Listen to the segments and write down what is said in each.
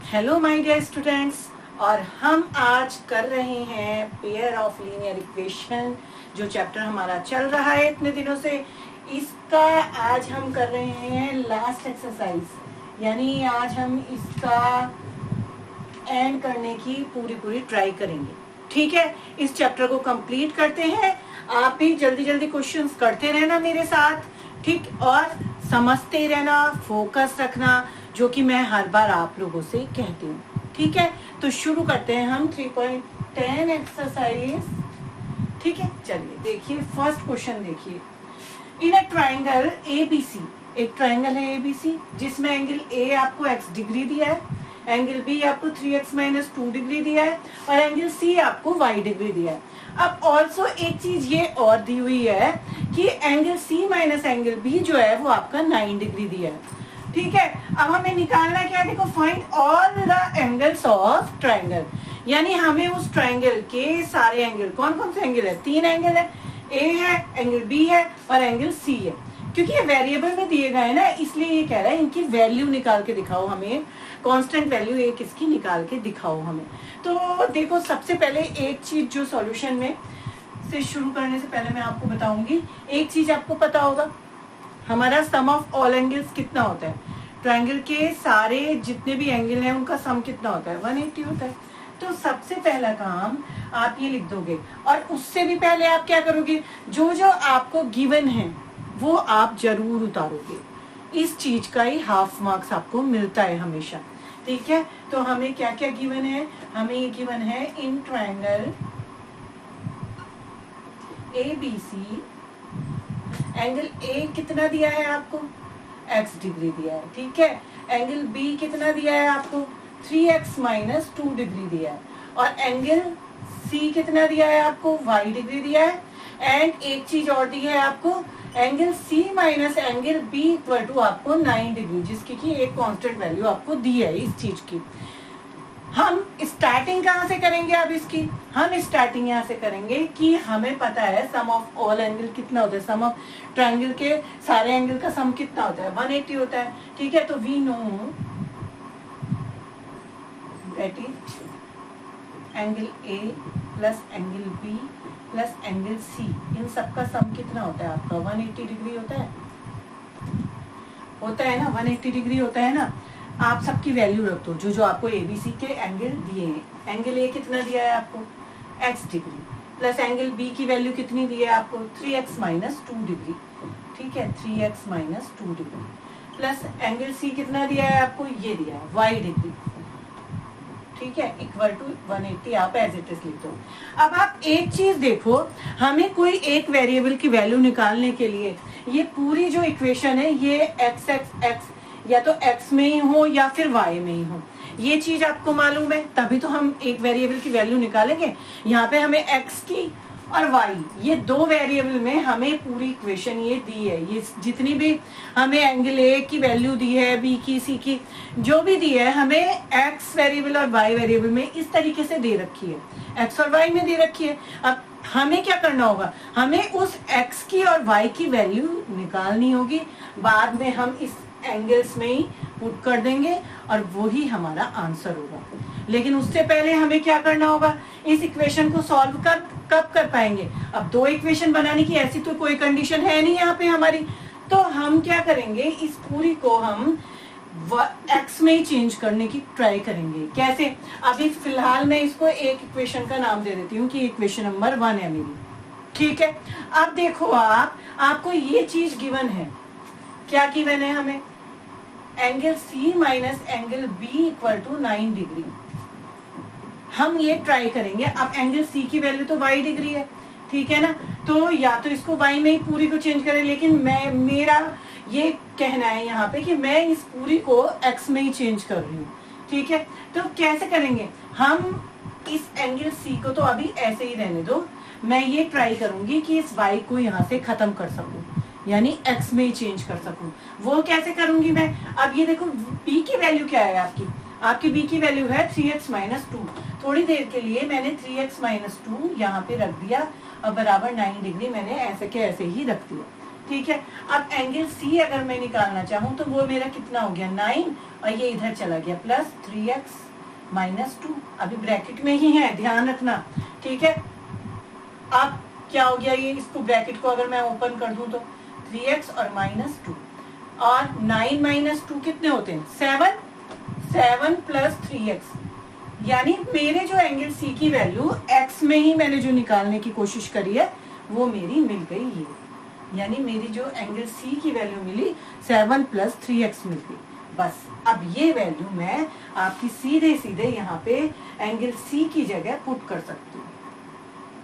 Hello my dear students, और हम आज कर रहे हैं पेयर ऑफ लीनियर इक्वेशन। जो चैप्टर हमारा चल रहा है इतने दिनों से, इसका आज हम कर रहे हैं लास्ट एक्सरसाइज, यानी आज हम इसका एंड करने की पूरी ट्राई करेंगे। ठीक है, इस चैप्टर को कंप्लीट करते हैं। आप भी जल्दी जल्दी क्वेश्चंस करते रहना मेरे साथ, ठीक, और समझते रहना, फोकस रखना, जो कि मैं हर बार आप लोगों से कहती हूँ। ठीक है, तो शुरू करते हैं हम 3.10 एक्सरसाइज। ठीक है, चलिए देखिए फर्स्ट क्वेश्चन देखिए। इन अ ट्राइंगल ABC, एक ट्राइंगल है ABC जिसमें एंगल A आपको x डिग्री दिया है, एंगल B आपको 3x - 2 डिग्री दिया है और एंगल C आपको y डिग्री दिया है। अब ऑल्सो एक चीज ये और दी हुई है कि angle C minus angle B जो है वो आपका 9 डिग्री दिया है। ठीक है, अब हमें निकालना क्या है, देखो find all the angles of triangle, यानी हमें उस ट्राइंगल के सारे एंगल, कौन कौन से एंगल है, 3 एंगल है, A है, एंगल B है और एंगल C है। क्योंकि ये वेरिएबल में दिए गए हैं ना, इसलिए ये कह रहा है इनकी वैल्यू निकाल के दिखाओ हमें, कांस्टेंट वैल्यू एक इसकी निकाल के दिखाओ हमें। तो देखो सबसे पहले एक चीज जो सॉल्यूशन में से शुरू करने से पहले मैं आपको बताऊंगी, एक चीज आपको पता होगा, हमारा सम ऑफ ऑल एंगल्स कितना होता है, ट्राइंगल के सारे जितने भी एंगल हैं उनका सम कितना होता है, 180 होता है। तो सबसे पहला काम आप ये लिख दोगे, और उससे भी पहले आप क्या करोगे, जो जो आपको गिवन है वो आप जरूर उतारोगे। इस चीज का ही हाफ मार्क्स आपको मिलता है हमेशा। ठीक है, तो हमें क्या क्या गिवन है, हमें ये गिवन है in triangle ABC angle A कितना दिया है आपको, x डिग्री दिया है। ठीक है, एंगल B कितना दिया है आपको, 3x - 2 डिग्री दिया है, और एंगल C कितना दिया है आपको, y डिग्री दिया है। एंड एक चीज और दी है आपको, angle C minus angle B equal to आपको 9 डिग्री, जिसकी की एक कांस्टेंट वैल्यू आपको दी है इस चीज की। हम स्टार्टिंग कहाँ से करेंगे, अब इसकी हम स्टार्टिंग यहाँ से करेंगे कि हमें पता है सम ऑफ ऑल एंगल कितना होता है, सम ऑफ ट्राइंगल के सारे एंगल का सम कितना होता है, 180 होता है। ठीक है, तो we know that is angle A plus angle B plus angle C, इन सबका सम कितना होता है आपका, 180 डिग्री होता है ना, 180 डिग्री होता है ना। आप सबकी वैल्यू रख दो, जो जो आपको ABC के एंगल दिए हैं। एंगल A कितना दिया है आपको, x degree, plus angle B की वैल्यू कितनी दी है आपको, 3x - 2 डिग्री। ठीक है, 3x - 2 degree, plus angle C कितना दिया है आपको, ये दिया है y डिग्री। ठीक है, इक्वल टू 180 आप एज इट इज लिख दो। अब आप एक चीज देखो, हमें कोई एक वेरिएबल की वैल्यू निकालने के लिए ये पूरी जो इक्वेशन है ये x या तो x में ही हो या फिर y में ही हो, ये चीज आपको मालूम है, तभी तो हम एक वेरिएबल की वैल्यू निकालेंगे। यहाँ पे हमें x की और y, ये दो वेरिएबल में हमें पूरी इक्वेशन ये दी है। ये जितनी भी हमें एंगल A की वैल्यू दी है, B की, C की, जो भी दी है, हमें x वेरिएबल और y वेरिएबल में इस तरीके से दे रखी है, x और y में दे रखी है। अब हमें क्या करना होगा, हमें उस x की और y की वैल्यू निकालनी होगी, बाद में हम इस एंगल्स में ही पुट कर देंगे और वो ही हमारा आंसर होगा। लेकिन उससे पहले हमें क्या करना होगा, इस इक्वेशन को सॉल्व कब कर पाएंगे, अब दो इक्वेशन बनाने की ऐसी तो कोई कंडीशन है नहीं यहाँ पे हमारी, तो हम क्या करेंगे, इस पूरी को हम x में ही चेंज करने की ट्राई करेंगे। कैसे, अभी फिलहाल मैं इसको एक इक्वेशन का नाम दे देती हूँ कि इक्वेशन नंबर 1 है मेरी। ठीक है, अब देखो आपको ये चीज गिवन है, क्या गिवन है हमें, angle C minus angle B equal to 9 degree. हम ये ट्राई करेंगे, अब एंगल C की वैल्यू तो y डिग्री है, ठीक है ना, तो या तो इसको y में ही पूरी को चेंज करें, लेकिन मेरा ये कहना है यहाँ पे कि मैं इस पूरी को x में ही चेंज कर रही हूँ। ठीक है, तो कैसे करेंगे, हम इस एंगल C को तो अभी ऐसे ही रहने दो, मैं ये ट्राई करूंगी कि इस y को यहाँ से खत्म कर सकूं, यानी x में ही चेंज कर सकूं। वो कैसे करूंगी मैं, अब ये देखो b की वैल्यू क्या है आपकी b की वैल्यू है 3x - 2। थोड़ी देर के लिए मैंने 3x - 2 यहाँ पे रख दिया और बराबर 9 डिग्री मैंने ऐसे के ऐसे ही रख दिया। ठीक है। अब एंगल सी अगर मैं निकालना चाहूँ तो वो मेरा कितना हो गया 9 और ये इधर चला गया प्लस 3x -2। अभी ब्रैकेट में ही है, ध्यान रखना, ठीक है। अब क्या हो गया, ये इसको ब्रैकेट को अगर मैं ओपन कर दूं तो 3x और -2 और 9 - 2 कितने होते हैं 7 प्लस 3x, यानी मेरे जो एंगल सी की वैल्यू x में ही मैंने जो निकालने की कोशिश करी है वो मेरी मिल गई ये, यानी मेरी जो एंगल सी की वैल्यू मिली 7 प्लस 3x मिल गई। बस अब ये वैल्यू मैं आपकी सीधे सीधे यहाँ पे एंगल सी की जगह पुट कर सकती हूँ,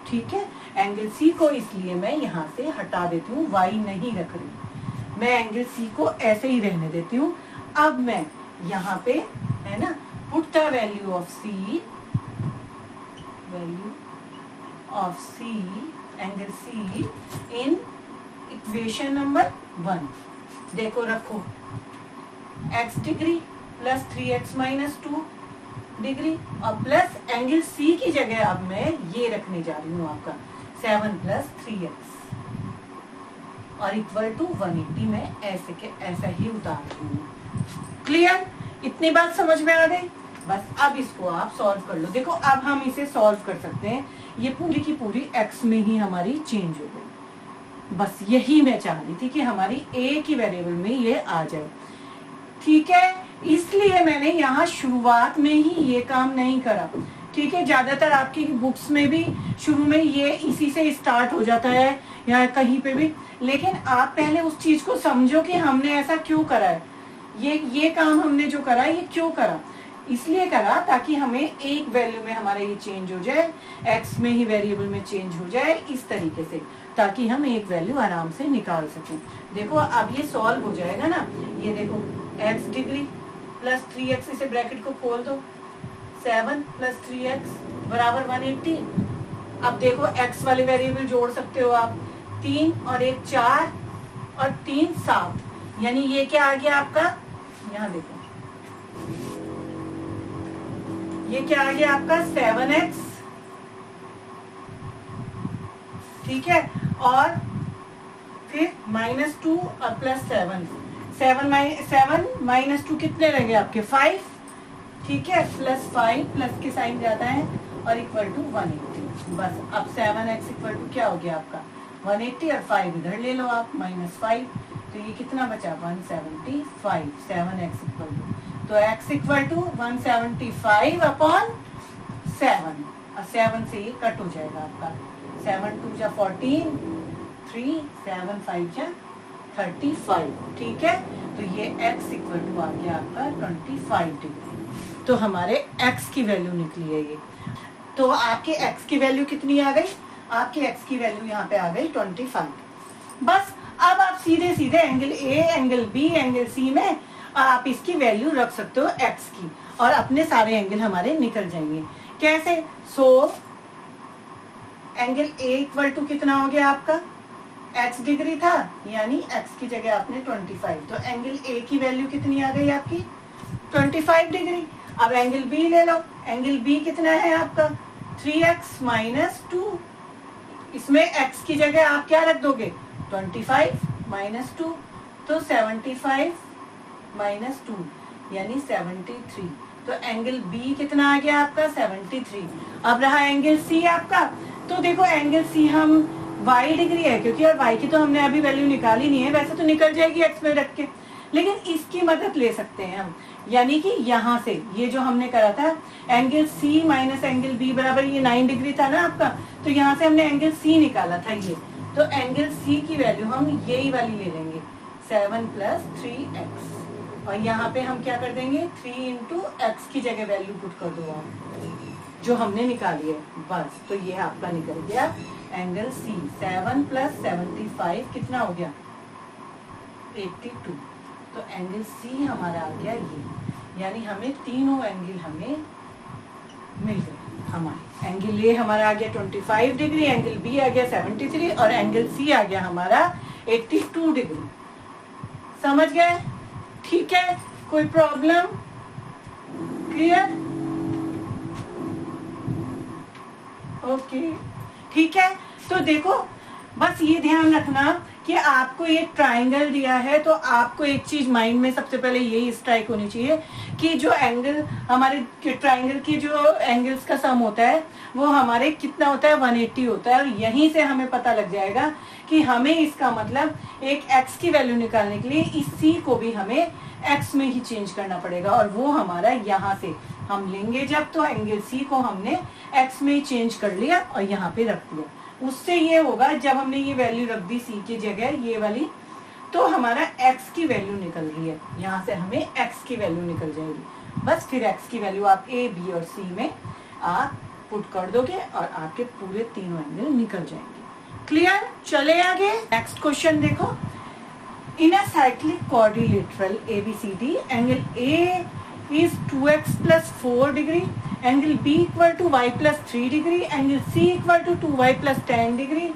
ठीक है। एंगल सी को इसलिए मैं यहाँ से हटा देती हूँ, y नहीं रख रही, मैं एंगल सी को ऐसे ही रहने देती हूँ। अब मैं यहाँ पे है ना put the value of C angle C in equation number 1। देखो रखो x degree plus 3x -2 degree और प्लस एंगल सी की जगह अब मैं ये रखने जा रही हूँ आपका 7 प्लस 3x और इक्वल टू 180 में ऐसे के ऐसा ही उतार रही हूँ। क्लियर, इतनी बात समझ में आ गई। बस अब इसको आप सॉल्व कर लो। देखो अब हम इसे सॉल्व कर सकते हैं, ये पूरी की पूरी x में ही हमारी चेंज हो गई। बस यही मैं चाह रही थी कि हमारी a की वेरिएबल में ये आ जाए, ठीक है। इसलिए मैंने यहाँ शुरुआत में ही ये काम नहीं करा, ठीक है। ज्यादातर आपकी बुक्स में भी शुरू में ये इसी से स्टार्ट हो जाता है या कहीं पे भी, लेकिन आप पहले उस चीज को समझो कि हमने ऐसा क्यों करा है, ये काम हमने जो करा ये क्यों करा। इसलिए करा ताकि हमें एक वैल्यू में हमारा ये चेंज हो जाए, x में ही वेरिएबल में चेंज हो जाए इस तरीके से, ताकि हम एक वैल्यू आराम से निकाल सकें। देखो अब ये सॉल्व हो जाएगा ना, ये देखो x डिग्री प्लस 3x, इसे ब्रैकेट को खोल दो, 7 प्लस 3x बराबर 180। अब देखो x वाले वेरिएबल जोड़ सकते हो आप, 3 और 1 4 और 3 7, यानी ये क्या आ गया आपका, यहाँ देखो ये क्या आ गया आपका 7x, ठीक है। और फिर -2 और प्लस 7 -2 कितने रहेंगे आपके 5, ठीक है। प्लस 5 प्लस के साइन जाता है और इक्वल टू 180। बस अब 7x इक्वल टू क्या हो गया आपका 180 और 5 इधर ले लो आप -5, तो ये कितना बचा 175। 7x इक्वल टू, तो x इक्वल टू 175 अपॉन 7 और 7 से ये कट हो जाएगा आपका, 7 2 जा 14, 3 7 5 जा 35, ठीक है। तो ये x इक्वल टू आ गया आपका 25 डिग्री। तो हमारे x की वैल्यू निकली है ये। तो आपके x की वैल्यू कितनी आ गई, आपके x की वैल्यू यहाँ पे आ गई 25। बस अब आप सीधे सीधे angle A, angle B, angle C में आप इसकी वैल्यू रख सकते हो x की, और अपने सारे एंगल हमारे निकल जाएंगे। कैसे, एंगल A इक्वल टू कितना हो गया आपका x डिग्री था, यानी x की जगह आपने 25, तो एंगल A की वैल्यू कितनी आ गई आपकी 25 डिग्री। अब एंगल B ले लो, एंगल B कितना है आपका 3x -2, इसमें x की जगह आप क्या रख दोगे 25 -2, तो 75 -2 यानी 73। तो एंगल B कितना आ गया आपका 73। अब रहा एंगल C आपका, तो देखो एंगल C हम y डिग्री है, क्योंकि और y की तो हमने अभी वैल्यू निकाली नहीं है, वैसे तो निकल जाएगी x में रख के, लेकिन इसकी मदद ले सकते हैं हम, यानी कि यहाँ से ये जो हमने करा था angle C minus angle B बराबर ये 9 डिग्री था ना आपका, तो यहाँ से हमने एंगल C निकाला था ये, तो एंगल C की वैल्यू हम यही वाली ले लेंगे 7 प्लस 3x, और यहाँ पे हम क्या कर देंगे 3 इंटू एक्स की जगह वैल्यू पुट कर दो आप जो हमने निकाली है, बस। तो ये आपका निकल गया एंगल C 7 प्लस 75 कितना हो गया 82। तो एंगल C हमारा आ गया ये, यानी हमें तीनों एंगल हमें मिल गए। हमारे एंगल A हमारा आ गया 25 डिग्री, एंगल B आ गया 73 और एंगल C आ गया हमारा 82 डिग्री। समझ गए, ठीक है, कोई प्रॉब्लम, क्लियर, ओके, ठीक है। तो देखो बस ये ध्यान रखना कि आपको ये ट्राइंगल दिया है तो आपको एक चीज माइंड में सबसे पहले यही स्ट्राइक होनी चाहिए कि जो एंगल हमारे ट्राइंगल की जो एंगल्स का सम होता है वो हमारे कितना होता है 180 होता है। और यहीं से हमें पता लग जाएगा कि हमें इसका मतलब एक x की वैल्यू निकालने के लिए इस c को भी हमें x में ही चेंज करना पड़ेगा और वो हमारा यहाँ से हम लेंगे जब, तो एंगल c को हमने x में ही चेंज कर लिया और यहाँ पे रख दिया। उससे ये होगा जब हमने ये वैल्यू रख दी c की जगह ये वाली, तो हमारा x की वैल्यू निकल रही है, यहाँ से हमें x की वैल्यू निकल जाएगी। बस फिर x की वैल्यू आप a b और c में आप पुट कर दोगे और आपके पूरे तीनों एंगल निकल जाएंगे। क्लियर? चले आगे नेक्स्ट क्वेश्चन देखो। In a cyclic quadrilateral ABCD angle A is 2x plus 4 degree, angle B equal to y plus 3 degree, angle C equal to 2y plus 10 degree,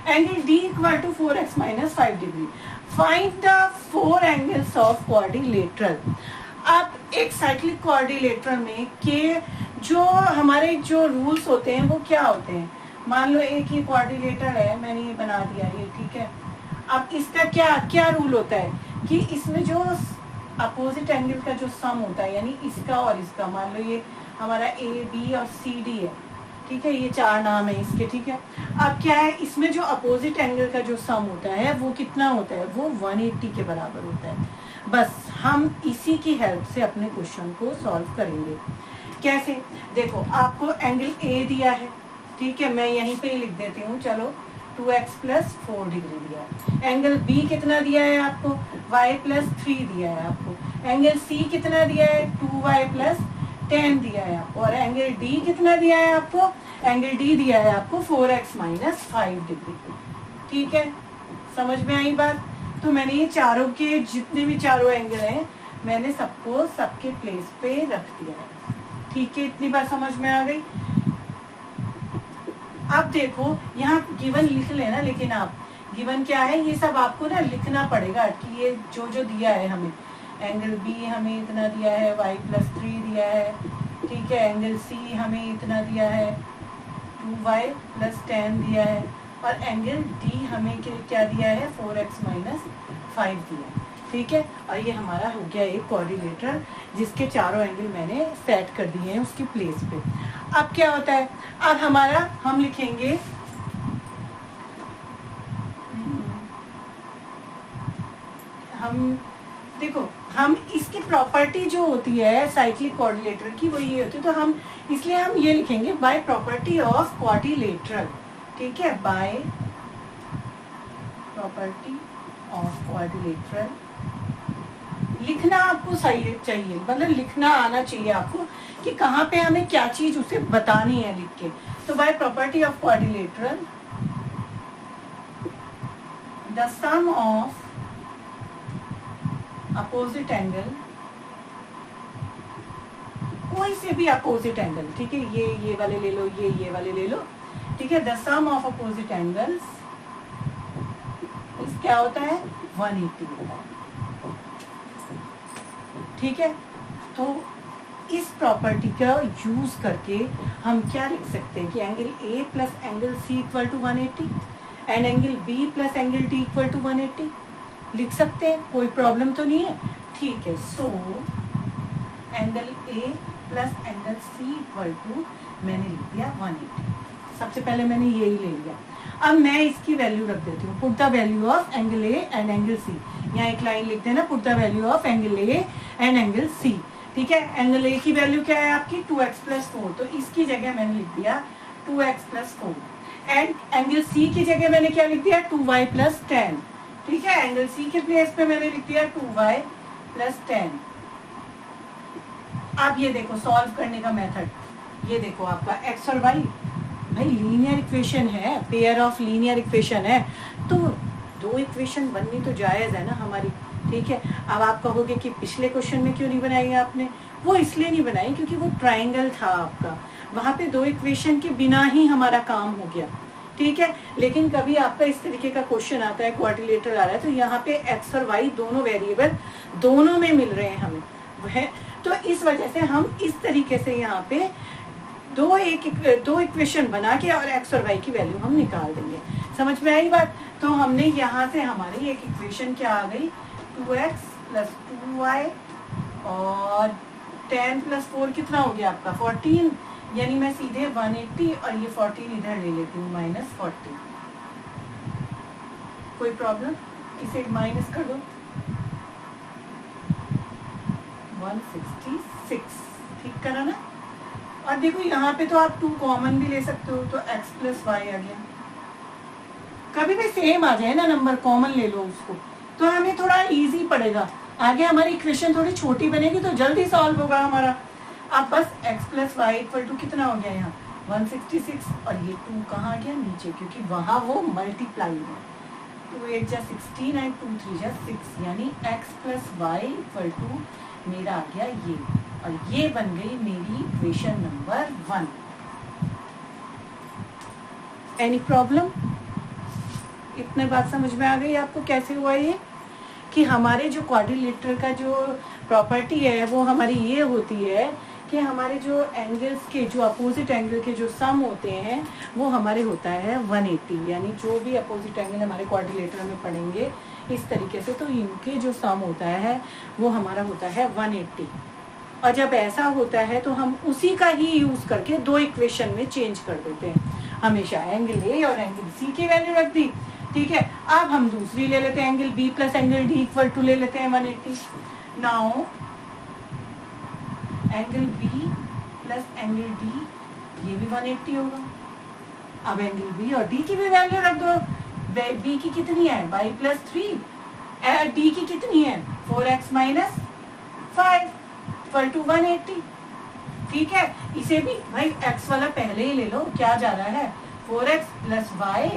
angle D equal to 4x minus 5 degree. Find the four angles of quadrilateral. अब एक cyclic quadrilateral में के जो हमारे जो rules होते हैं वो क्या होते हैं। मान लो एक ही क्वाड्रिलेटरल है, मैंने ये बना दिया ये, ठीक है। अब इसका क्या क्या रूल होता है कि इसमें जो अपोजिट एंगल का जो सम होता है, यानी इसका और इसका, मान लो ये हमारा A B और C D है, ठीक है, ये चार नाम है इसके, ठीक है। अब क्या है, इसमें जो अपोजिट एंगल का जो सम होता है वो कितना होता है, वो 180 के बराबर होता है। बस हम इसी की हेल्प से अपने क्वेश्चन को सॉल्व करेंगे। कैसे? देखो आपको एंगल A दिया है, ठीक है, मैं यहीं पे ही लिख देती हूँ, चलो 2x plus 4 डिग्री दिया है। एंगल B कितना दिया है आपको, y plus 3 दिया है आपको। एंगल C कितना दिया है, 2y plus 10 दिया है आपको। और एंगल D कितना दिया है आपको, एंगल D दिया है आपको 4x minus 5 डिग्री। ठीक है, समझ में आई बात? तो मैंने ये चारों के जितने भी चारों एंगल हैं मैंने सबको सबके प्लेस पे रख दिया है। ठीक है, इतनी बात समझ में आ गई। अब देखो यहाँ गिवन लिख लेना, लेकिन आप गिवन क्या है ये सब आपको ना लिखना पड़ेगा कि ये जो जो दिया है हमें, एंगल B हमें इतना दिया है, y plus 3 दिया है, ठीक है, एंगल C हमें इतना दिया है, 2y plus 10 दिया है, और एंगल D हमें क्या दिया है, 4x minus 5 दिया है। ठीक है, और ये हमारा हो गया एक क्वाड्रिलेटरल जिसके चारों एंगल मैंने सेट कर दिए हैं उसकी प्लेस पे। अब क्या होता है, अब हमारा हम लिखेंगे हम देखो हम इसकी प्रॉपर्टी जो होती है साइक्लिक क्वाड्रिलेटरल की वो ये होती है, तो हम इसलिए हम ये लिखेंगे बाय प्रॉपर्टी ऑफ क्वाड्रिलेटरल। ठीक है, बाय प्रॉपर्टी ऑफ क्वाड्रिलेटरल लिखना आपको सही चाहिए, मतलब लिखना आना चाहिए आपको कि कहाँ पे हमें क्या चीज उसे बतानी है लिख के। तो by property of quadrilateral the sum of opposite angle, कोई से भी अपोजिट एंगल, ठीक है, ये वाले ले लो, ये वाले ले लो, ठीक है, the sum of opposite angles क्या होता है 180 होता है। ठीक है, तो इस प्रॉपर्टी का यूज करके हम क्या लिख सकते हैं कि angle A plus angle C equal to 180 and angle B plus angle D equal to 180 लिख सकते हैं, कोई प्रॉब्लम तो नहीं है। ठीक है, so angle A plus angle C equal to मैंने लिख दिया 180। सबसे पहले मैंने यही ले लिया। अब मैं इसकी वैल्यू रख देती हूँ, put the value of angle A and angle C। यहाँ एक लाइन लिख देना, put the value of angle A and angle C। ठीक है, एंगल A की वैल्यू क्या है आपकी 2x प्लस 4, तो इसकी जगह मैंने लिख दिया 2x plus 4 and angle C की जगह मैंने क्या लिख दिया 2y प्लस 10। ठीक है, एंगल C के प्लेस पे मैंने लिख दिया 2y प्लस 10। अब ये देखो सॉल्व करने का मेथड, ये देखो आपका x और y भाई लीनियर इक्वेशन है, पेयर ऑफ लीनियर इक्वेशन है, तो दो इक्वेशन बननी तो जायज है ना हमारी। ठीक है, अब आप कहोगे कि पिछले क्वेश्चन में क्यों नहीं बनाई आपने, वो इसलिए नहीं बनाई क्योंकि वो ट्राइंगल था आपका, वहां पे दो इक्वेशन के बिना ही हमारा काम हो गया। ठीक है, लेकिन कभी आपका इस तरीके का क्वेश्चन आता है, क्वाड्रिलेटरल आ रहा है, तो यहाँ पे एक्स और वाई दोनों वेरिएबल दोनों में मिल रहे हैं हमें, वह तो इस वजह से हम इस तरीके से यहाँ पे दो इक्वेशन बना के और एक्स और वाई की वैल्यू हम निकाल देंगे। समझ में आई बात? तो हमने यहाँ से हमारी एक इक्वेशन क्या आ गई, 2x + 2y और 10 + 4 कितना हो गया आपका 14, यानी मैं सीधे 180 और ये 14 इधर ले लेती हूँ -40। कोई प्रॉब्लम? इसे माइनस कर दो, 166, ठीक करा ना? और देखो यहाँ पे तो आप 2 कॉमन भी ले सकते हो, तो x + y आ गया। कभी भी सेम आ जाए ना नंबर, कॉमन ले लो उसको, तो हमें थोड़ा इजी पड़ेगा। आगे हमारी इक्वेशन थोड़ी छोटी बनेगी तो जल्दी सॉल्व होगा हमारा। अब बस x + y = कितना हो गया यहाँ 166, और ये 2 कहाँ गया नीचे, क्योंकि वहाँ वो मल्टीप्लाई है। 2 8 जा 16 एंड 2 3 जा 6, यानी x + y = मेरा आ गया ये, और ये बन गई मेरी इक्वेशन नंबर 1। Any problem? इतने बात समझ में आ गई आपको कैसे हुआ ये, कि हमारे जो क्वाड्रिलेटरल का जो प्रॉपर्टी है वो हमारी ये होती है कि हमारे जो एंगल्स के जो अपोजिट एंगल के जो सम होते हैं वो हमारे होता है 180, यानी जो भी अपोजिट एंगल हमारे क्वाड्रिलेटरल में पढ़ेंगे इस तरीके से, तो इनके जो सम होता है वो हमारा होता है 180। और जब ऐसा होता है तो हम उसी का ही यूज करके 2 इक्वेशन में चेंज कर देते हैं। हमेशा एंगल ए और एंगल सी की वैल्यू रख दी, ठीक है। अब हम दूसरी ले लेते हैं, एंगल बी + एंगल डी = ले लेते हैं 180। Now angle B + angle D ये भी 180 होगा। अब एंगल बी और डी की भी वैल्यू रख दो। बी की कितनी है y + 3, डी की कितनी है 4x - 5 = 180, ठीक है। इसे भी भाई x वाला पहले ही ले लो, क्या जा रहा है 4x + y,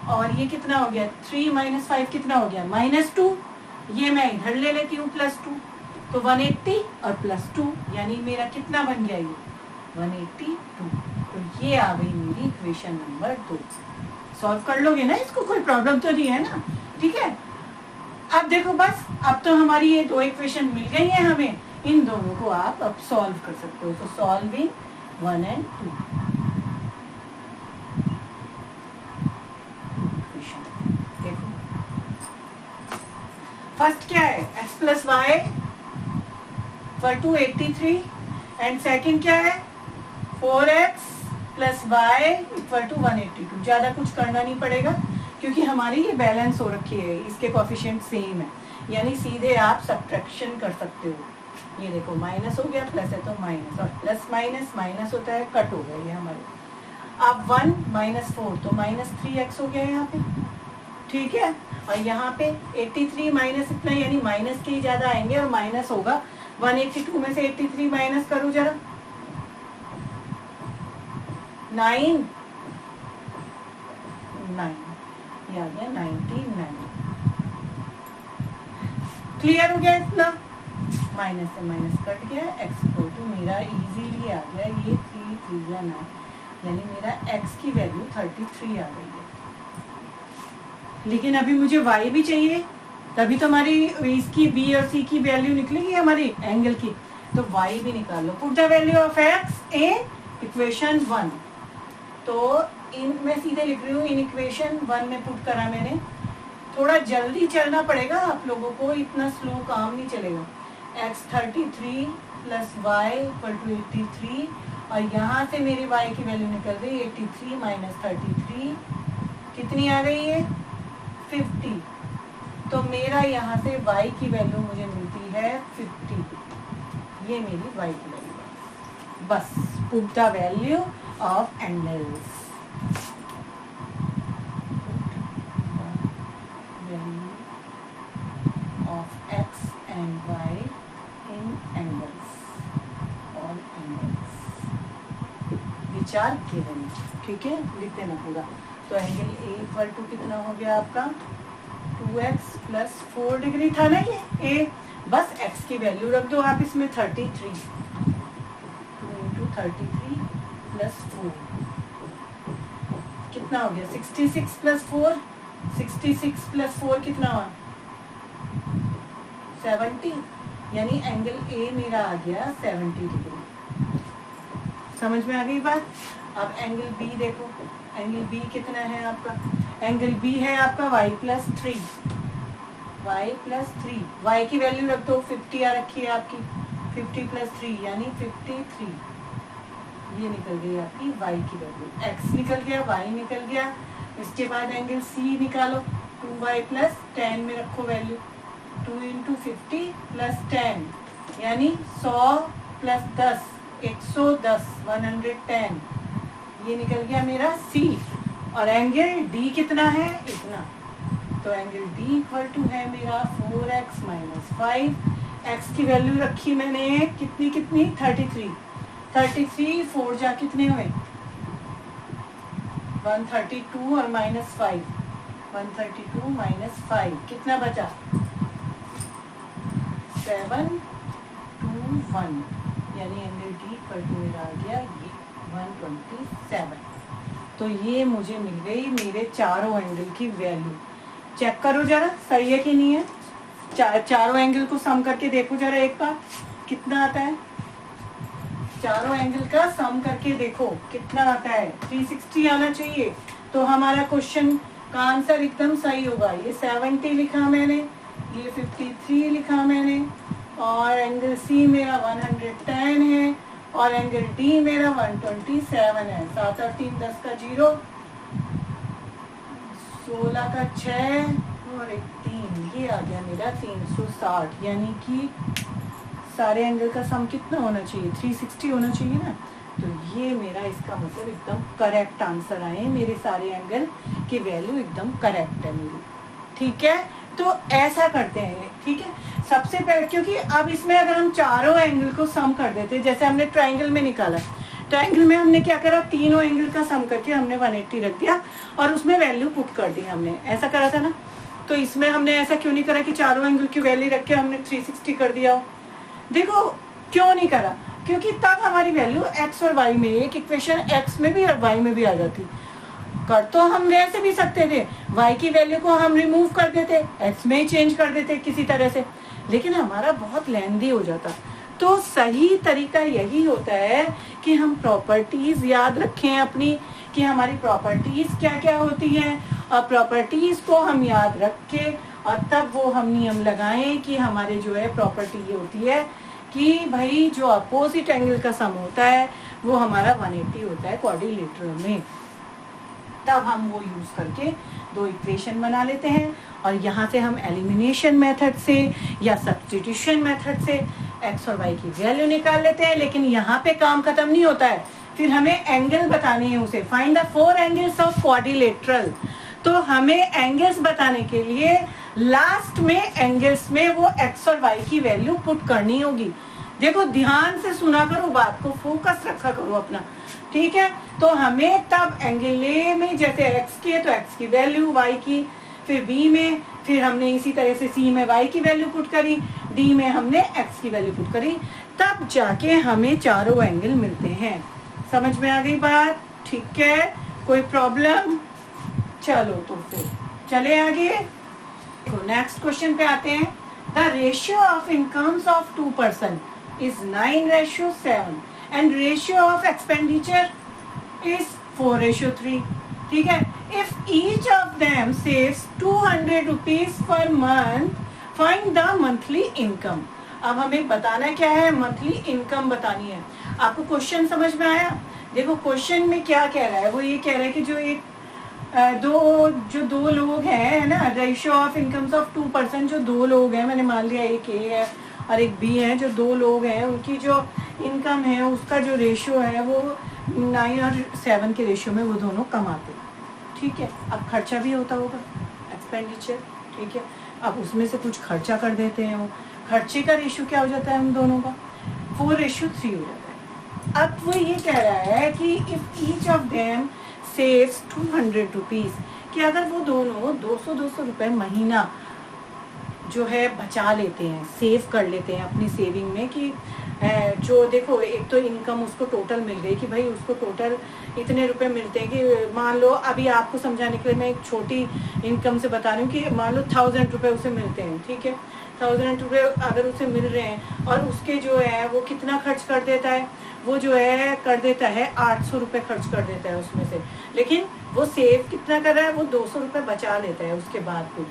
और ये कितना हो गया 3 - 5 कितना हो गया -2, ये मैं इधर ले लेती हूँ +2, तो 180 और +2, यानी मेरा कितना बन गया ये 182। तो ये आ गई मेरी इक्वेशन नंबर 2। सॉल्व कर लोगे ना इसको, कोई प्रॉब्लम तो नहीं है ना, ठीक है। अब देखो बस, अब तो हमारी ये 2 इक्वेशन मिल गई हैं हमें, इन दोनों को आप अब सॉल्व कर सकते हो। तो सॉल्विंग 1 और 2 देखो, फर्स्ट क्या है x + y = 83, एंड सेकंड क्या है 4x + y = 182। ज्यादा कुछ करना नहीं पड़ेगा क्योंकि हमारी ये बैलेंस हो रखी है, इसके कोएफिशिएंट सेम है, यानी सीधे आप सब्ट्रैक्शन कर सकते हो। ये देखो माइनस हो गया, प्लस है तो माइनस, और प्लस माइनस माइनस होता है, कट हो गया ये हमारे। अब 1 - 4 तो -3x हो गया यहाँ पे, ठीक है। और यहाँ पे 83 माइनस इतना, यानी माइनस के ही ज्यादा आएंगे और माइनस होगा 182 में से 83 माइनस करो जरा, 9 ये आ गया 99। क्लियर हो गया इतना, माइनस से माइनस कट गया, x = मेरा इजीली आ गया ये 3 3 या 9, यानी मेरा x की वैल्यू 33 आ गई है। लेकिन अभी मुझे y भी चाहिए, तभी तो हमारी इसकी b और c की वैल्यू निकलेगी हमारी एंगल की, तो y भी निकाल लो। Put the value of x in equation 1। तो इन मैं सीधे लिख रही हूँ, इन इक्वेशन 1 में पुट करा मैंने। थोड़ा जल्दी चलना पड़ेगा आप लोगों को, इतना स्लो काम नहीं चलेगा। x 33 + y = 83, और यहाँ से मेरी y की वैल्यू निकल गई 83 - 33 कितनी आ गई है 50। तो मेरा यहाँ से y की वैल्यू मुझे मिलती है 50, ये मेरी y की वैल्यू है। बस put the value of angles, of x and y in angles, all angles which are given, ठीक है, लिख देना पूरा। तो एंगल A = कितना हो गया आपका 2x + 4 डिग्री था ना ये A, बस x की वैल्यू रख दो आप इसमें 33, 2 × 33 + 4 कितना हो गया 66 + 4, 66 + 4 कितना हुआ 70, यानी एंगल A मेरा आ गया 70 डिग्री। समझ में आ गई बात? अब एंगल B देखो, एंगल B कितना है आपका एंगल बी है आपका y प्लस थ्री, y की वैल्यू रख दो 50 आ रखी है आपकी, 50 प्लस 3 यानी 53, ये निकल गई आपकी y की वैल्यू, x निकल गया, y निकल गया। इसके बाद एंगल c निकालो, 2y प्लस 10 में रखो वैल्यू, 2 इंटू 50 प्लस 10 यानी 100 प्लस 10 110, 110, ये निकल गया मेरा c। और एंगल d कितना है, इतना, तो एंगल d इक्वल टू है मेरा 4x माइनस 5, x की वैल्यू रखी मैंने कितनी 33, 4 जा कितने हुए 132 और माइनस 5, 132 माइनस 5 कितना बचा 721, यानी एंगल d इक्वल टू मेरा आ गया ये 127। तो ये मुझे मिल गई मेरे चारों एंगल की वैल्यू। चेक करो जरा सही है कि नहीं है, चारों एंगल को सम करके देखो जरा एक बार कितना आता है, चारों एंगल का सम करके देखो कितना आता है, 360 आना चाहिए। तो हमारा क्वेश्चन का आंसर एकदम सही होगा। ये 70 लिखा मैंने, ये 53 लिखा मैंने, और एंगल सी मेरा 110 है, और एंगल डी मेरा 127 है। 7 और 3 10 का 0, 16 का 6 और 1 3, ये आ गया मेरा 360। यानी कि सारे एंगल का सम कितना होना चाहिए 360 होना चाहिए ना। तो ये मेरा इसका मतलब एकदम करेक्ट आंसर आए, मेरे सारे एंगल की वैल्यू एकदम करेक्ट है मेरी। ठीक है, तो ऐसा करते हैं। ठीक है, सबसे पहले क्योंकि अब इसमें अगर हम चारों एंगल को सम कर देते, जैसे हमने ट्रायंगल में निकाला, ट्रायंगल में हमने क्या करा, तीनों एंगल का सम करके हमने 180 रख दिया और उसमें वैल्यू पुट कर दी हमने, ऐसा करा था ना। तो इसमें हमने ऐसा क्यों नहीं करा कि चारों एंगल की वैल्यू रख के हमने 360 कर दिया हो। देखो क्यों नहीं करा, क्योंकि तब हमारी वैल्यू x और y में, एक इक्वेशन x में भी और y में भी आ जाती। कर तो हम वैसे भी सकते थे, y की वैल्यू को हम रिमूव कर देते, x में ही चेंज कर देते किसी तरह से, लेकिन हमारा बहुत लेंदी हो जाता। तो सही तरीका यही होता है कि हम प्रॉपर्टीज याद रखें अपनी, कि हमारी प्रॉपर्टीज क्या क्या होती हैं, और प्रॉपर्टीज को हम याद रख के और तब वो हम नियम लगाएं कि हमारे जो है प्रॉपर्टी ये होती है कि भाई जो अपोजिट एंगल का सम होता है वो हमारा 180 होता है क्वाड्रिलेटरल में। तब हम वो यूज करके दो इक्वेशन बना लेते हैं, और यहाँ से हम एलिमिनेशन मेथड से या सब्स्टिट्यूशन मेथड से x और y की वैल्यू निकाल लेते हैं। लेकिन यहाँ पे काम खत्म नहीं होता है, फिर हमें एंगल बताने हैं उसे, find the 4 angles of quadrilateral. तो हमें एंगल्स बताने के लिए लास्ट में एंगल्स में वो x और y की वैल्यू पुट करनी होगी। देखो ध्यान से सुना करो बात को, फोकस रखा करो अपना। ठीक है, तो हमें तब एंगल ए में जैसे x की है तो x की वैल्यू, y की, फिर b में, फिर हमने इसी तरह से c में y की वैल्यू पुट करी, d में हमने x की वैल्यू पुट करी, तब जाके हमें चारों एंगल मिलते हैं। समझ में आ गई बात? ठीक है, कोई प्रॉब्लम? चलो तो फिर चले आगे। देखो नेक्स्ट क्वेश्चन पे आते हैं। The ratio of incomes of 2 person is 9:7 and ratio of expenditure is 4:3. ठीक है, if each of them saves 200 rupees per month, find the monthly income. अब हमें बताना क्या है, मंथली इनकम बतानी है। आपको क्वेश्चन समझ में आया? देखो क्वेश्चन में क्या कह रहा है, वो ये कह रहा है कि जो एक दो लोग हैं, है ना, ratio of incomes of 2 person, जो दो लोग हैं, मैंने मान लिया एक ए है और एक बी है, जो दो लोग हैं उनकी जो इनकम है उसका जो रेशियो है वो 9 और 7 के रेशियो में वो दोनों कमाते हैं। ठीक है, अब खर्चा भी होता होगा, एक्सपेंडिचर। ठीक है, अब उसमें से कुछ खर्चा कर देते हैं, वो खर्चे का रेशियो क्या हो जाता है हम दोनों का 4:3 हो जाता है। अब वो ये कह रहा है कि if each of them saves 200 rupees, कि अगर वो दोनों 200 रुपए महीना जो है बचा लेते हैं, सेव कर लेते हैं अपनी सेविंग में, कि जो देखो एक तो इनकम उसको टोटल मिल गई कि भाई उसको टोटल इतने रुपए मिलते हैं, कि मान लो अभी आपको समझाने के लिए मैं एक छोटी इनकम से बता रही हूँ कि मान लो 1000 रुपए उसे मिलते हैं। ठीक है, 1000 रुपए अगर उसे मिल रहे हैं और उसके जो है वो कितना खर्च कर देता है, वो जो है कर देता है 800 रुपए खर्च कर देता है उसमें से, लेकिन वो सेव कितना कर रहा है, वो 200 रुपये बचा लेता है उसके बाद फिर,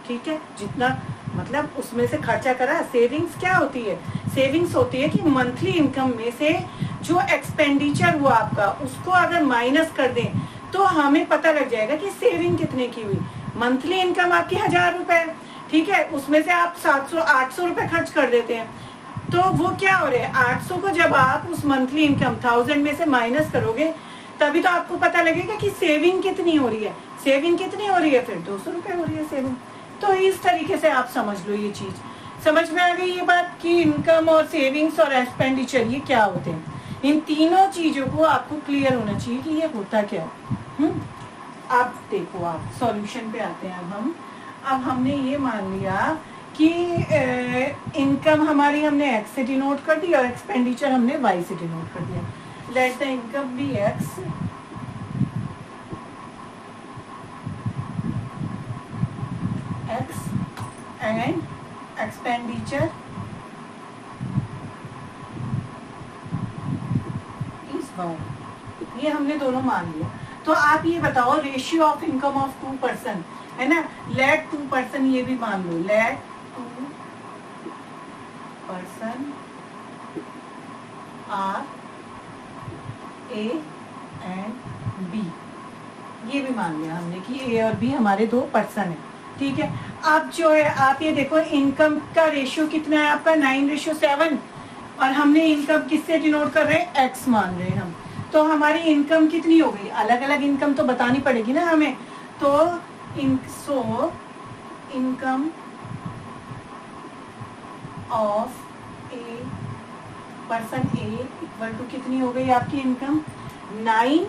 ठीक है, जितना मतलब उसमें से खर्चा करा। सेविंग्स क्या होती है, सेविंग्स होती है कि मंथली इनकम में से जो एक्सपेंडिचर हुआ आपका उसको अगर माइनस कर दें तो हमें पता लग जाएगा कि सेविंग कितने की हुई। मंथली इनकम आपकी 1000 रुपए, ठीक है, उसमें से आप 700-800 रुपए खर्च कर देते हैं, तो वो क्या हो रहा है, 800 को जब आप उस मंथली इनकम 1000 में से माइनस करोगे तभी तो आपको पता लगेगा कि सेविंग कितनी हो रही है। सेविंग कितनी हो रही है, फिर 200 रुपए हो रही है सेविंग। तो इस तरीके से आप समझ लो, ये चीज समझ में आ गई ये बात कि इनकम और सेविंग्स और एक्सपेंडिचर ये क्या होते हैं। इन तीनों चीजों को आपको क्लियर होना चाहिए कि ये होता क्या है। अब देखो, आप सॉल्यूशन पे आते हैं। अब हमने ये मान लिया कि इनकम हमारी हमने एक्स से डिनोट कर दी और एक्सपेंडिचर हमने वाई से डिनोट कर दिया। Let the income be x and expenditure is y. ये हमने दोनों मान लिया। तो आप ये बताओ, ratio of income of 2 person है ना, लेट 2 पर्सन, ये भी मान लो, let 2 person are A and B, ये भी मान लिया हमने कि ए और बी हमारे 2 पर्सन है, ठीक है। अब जो है आप ये देखो, इनकम का रेशियो कितना है आपका, 9:7, और हमने इनकम किससे डिनोट कर रहे हैं, एक्स मान रहे हैं हम। तो हमारी इनकम कितनी हो गई, अलग अलग इनकम तो बतानी पड़ेगी ना हमें। तो income of A person A equal to कितनी हो गई आपकी इनकम, 9,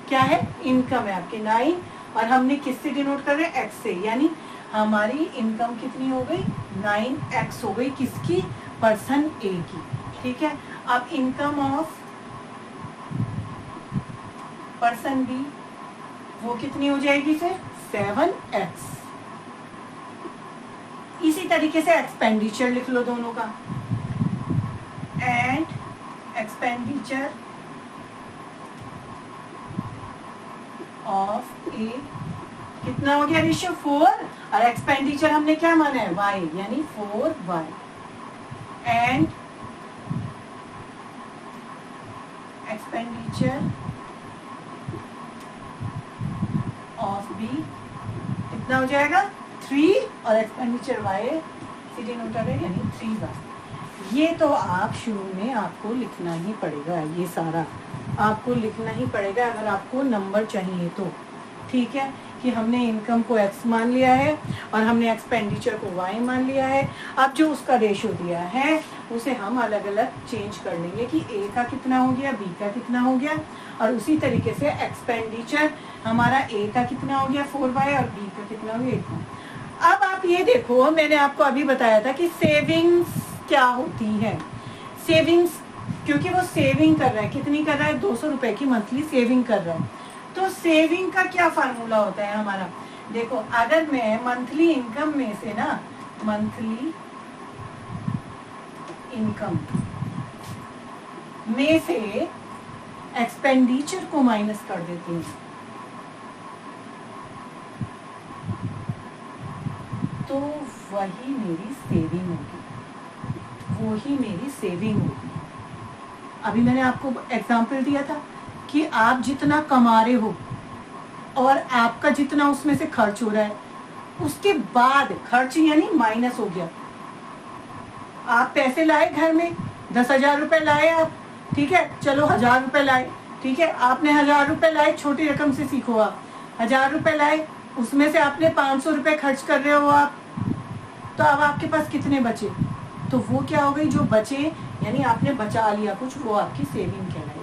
क्या है, इनकम है आपकी 9, और हमने किससे डिनोट कर रहे हैं, एक्स से, यानी हमारी इनकम कितनी हो गई, 9x हो गई, किसकी, पर्सन ए की, ठीक है। अब इनकम ऑफ पर्सन बी वो कितनी हो जाएगी फिर, 7x। इसी तरीके से एक्सपेंडिचर लिख लो दोनों का, एंड एक्सपेंडिचर ऑफ ए कितना हो गया रेशियो, 4, और एक्सपेंडिचर हमने क्या माना है, y, यानी 4y, and expenditure of B कितना हो जाएगा, 3, और एक्सपेंडिचर y सीधे नोट है यानी 3y। ये तो आप शुरू में आपको लिखना ही पड़ेगा, ये सारा आपको लिखना ही पड़ेगा अगर आपको नंबर चाहिए तो, ठीक है, कि हमने इनकम को x मान लिया है और हमने एक्सपेंडिचर को y मान लिया है। अब जो उसका रेशियो दिया है उसे हम अलग अलग चेंज कर लेंगे कि a का कितना हो गया, b का कितना हो गया, और उसी तरीके से एक्सपेंडिचर हमारा a का कितना हो गया 4y और b का कितना हो गया 8। अब आप ये देखो, मैंने आपको अभी बताया था कि सेविंग्स क्या होती है। सेविंग्स, क्योंकि वो सेविंग कर रहा है, कितनी कर रहा है, 200 रुपए की मंथली सेविंग कर रहा है। तो सेविंग का क्या फार्मूला होता है हमारा, देखो, अगर मैं मंथली इनकम में से ना, मंथली इनकम में से एक्सपेंडिचर को माइनस कर देती हूँ तो वही मेरी सेविंग होगी, वही मेरी सेविंग होगी। अभी मैंने आपको एग्जाम्पल दिया था कि आप जितना कमा रहे हो और आपका जितना उसमें से खर्च हो रहा है, उसके बाद खर्च यानी माइनस हो गया। आप पैसे लाए घर में, 10,000 रुपए लाए आप, ठीक है, चलो 1000 रुपए लाए, ठीक है, आपने 1000 रुपए लाए, छोटी रकम से सीखो आप, 1000 रुपए लाए, उसमें से आपने 500 रुपए खर्च कर रहे हो आप, तो अब आपके पास कितने बचे, तो वो क्या हो गई, जो बचे यानी आपने बचा लिया कुछ, वो आपकी सेविंग कहलाएगी।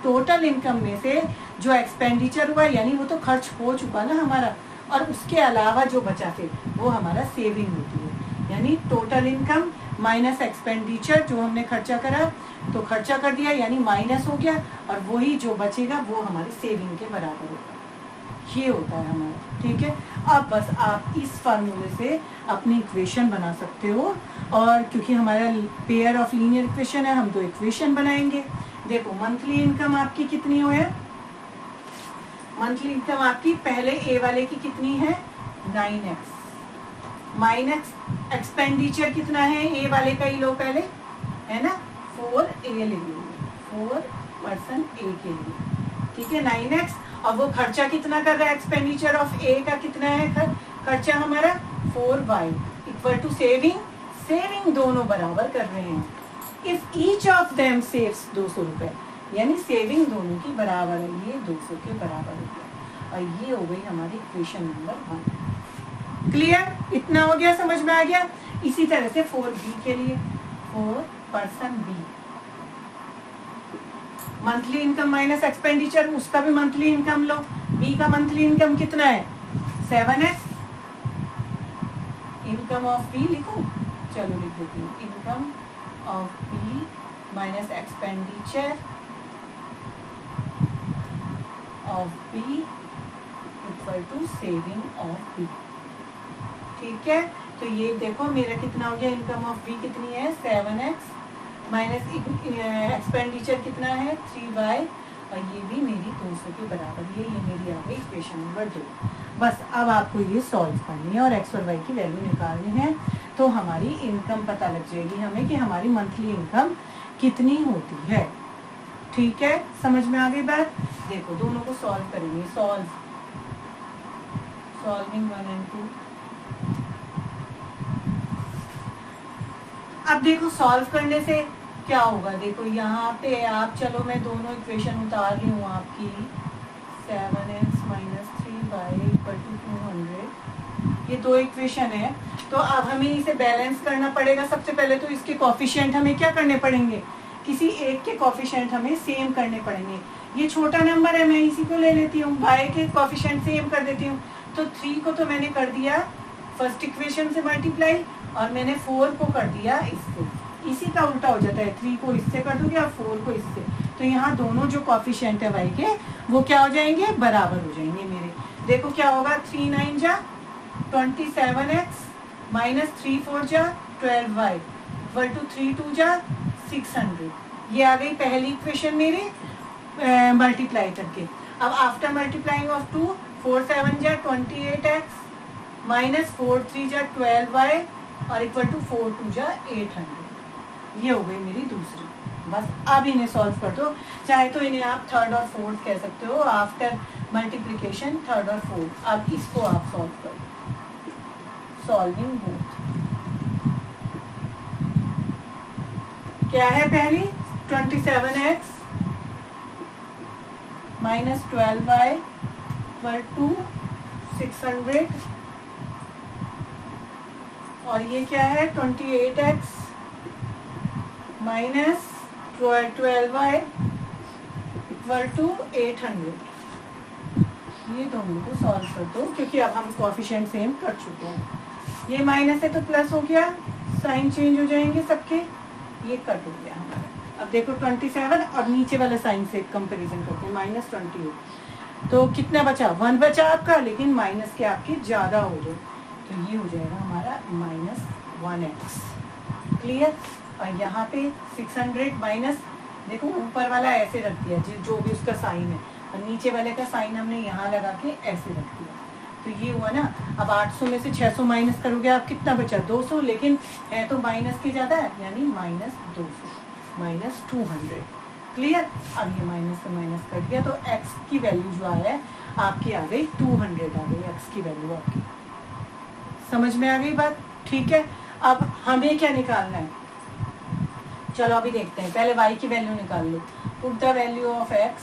टोटल इनकम में से जो एक्सपेंडिचर हुआ यानी वो तो खर्च हो चुका ना हमारा, और उसके अलावा जो बचा फिर वो हमारा सेविंग होती है। यानी टोटल इनकम माइनस एक्सपेंडिचर, जो हमने खर्चा करा तो खर्चा कर दिया यानी माइनस हो गया, और वही जो बचेगा वो हमारी सेविंग के बराबर होगा। ये होता है हमारा, ठीक है। अब बस आप इस फार्मूले से अपनी इक्वेशन बना सकते हो, और क्योंकि हमारा पेयर ऑफ लीनियर इक्वेशन है, हम तो इक्वेशन बनाएंगे। देखो, मंथली इनकम आपकी कितनी हो है, मंथली इनकम आपकी पहले ए वाले की कितनी है 9x, माइनस एक्सपेंडिचर कितना है ए वाले का ही लो पहले, है ना, 4A ले लो, 4% ए के लिए, ठीक है 9x। और वो खर्चा कितना कर रहा है, एक्सपेंडिचर ऑफ ए का कितना है खर्चा हमारा 4y इक्वल टू सेविंग दोनों बराबर कर रहे हैं। If each of them saves 200 रुपए, यानी सेविंग दोनों की बराबर है, ये 200 के बराबर हो गया और ये हो गई हमारी इक्वेशन नंबर 1। क्लियर, इतना हो गया, समझ में आ गया। इसी तरह से 4B के लिए 4% B, monthly income minus expenditure, उसका भी मंथली इनकम लो। बी का मंथली इनकम कितना है 7x, इनकम ऑफ बी लिखो, चलो लिख देती हूँ, income of B minus expenditure of B equal to saving of B, ठीक है। तो ये देखो मेरा कितना हो गया, इनकम ऑफ बी कितनी है 7x माइनस एक्सपेंडिचर कितना है 3y और ये भी मेरी 200 के बराबर, ये मेरी आ गई इक्वेशन नंबर 2। बस अब आपको ये सॉल्व करनी है और x और y की वैल्यू निकालनी है, तो हमारी इनकम पता लग जाएगी हमें कि हमारी मंथली इनकम कितनी होती है, ठीक है। समझ में आ गई बात। देखो दोनों को सॉल्व करेंगे, सॉल्विंग 1 और 2। अब देखो सॉल्व करने से क्या होगा, देखो यहाँ पे आप, चलो मैं दोनों इक्वेशन उतार रही हूँ आपकी, 7x minus 3y equal to 200, ये दो इक्वेशन है। तो अब हमें इसे बैलेंस करना पड़ेगा। सबसे पहले तो इसके कोफिशिएंट हमें क्या करने पड़ेंगे, किसी एक के कोफिशिएंट हमें सेम करने पड़ेंगे। ये छोटा नंबर है, मैं इसी को ले लेती हूँ, y के कोफिशिएंट सेम कर देती हूँ। तो 3 को तो मैंने कर दिया फर्स्ट इक्वेशन से मल्टीप्लाई और मैंने 4 को कर दिया इससे, इसी का उल्टा हो जाता है, 3 को इससे कर दूंगी और 4 को इससे। तो यहाँ दोनों जो कोफिशिएंट है y के वो क्या हो जाएंगे, बराबर हो जाएंगे मेरे। देखो क्या होगा, 3 9 जा 27x माइनस 3 4 जा 12y इक्वल टू 3 2 जा 600। ये आ गई पहली इक्वेशन मेरी मल्टीप्लाई करके। अब आफ्टर मल्टीप्लाइंग ऑफ 2, 4 7 जा 28x माइनस 4 3 जा 12y और इक्वल टू 4 2 जा 800। ये हो गई मेरी दूसरी। बस अब इन्हें सॉल्व कर दो, चाहे तो इन्हें आप थर्ड और फोर्थ कह सकते हो, आफ्टर मल्टीप्लिकेशन थर्ड और फोर्थ। अब इसको आप सॉल्व करो, सॉल्विंग बोथ। क्या है पहली, 27x minus 12y equal to 600 और ये क्या है 28x minus 12y equal to 800। ये दोनों को सॉल्व कर दो क्योंकि अब हम कोएफिशिएंट सेम कर चुके हैं। ये माइनस है तो प्लस हो गया, साइन चेंज हो जाएंगे सबके, ये कट हो गया हमारा। अब देखो 27 और नीचे वाला साइन से कंपैरिजन करते हैं, माइनस 28। तो कितना बचा, 1 बचा आपका, लेकिन माइनस के आपके ज्यादा हो गए, तो ये हो जाएगा हमारा माइनस 1x। क्लियर। और यहाँ पे 600 माइनस, देखो ऊपर वाला ऐसे रख दिया जो भी उसका साइन है, और नीचे वाले का साइन हमने यहाँ लगा के ऐसे रख दिया, तो ये हुआ ना। अब 800 में से 600 माइनस करोगे आप, कितना बचा 200, लेकिन है तो माइनस के ज्यादा है, यानी माइनस 200 माइनस 200। क्लियर। अब ये माइनस से माइनस कट गया, तो x की वैल्यू जो आया है आपकी आ गई 200 आ गई, x की वैल्यू आपकी। समझ में आ गई बात, ठीक है। अब हमें क्या निकालना है, चलो अभी देखते हैं। पहले y की वैल्यू निकाल लो, put the value of x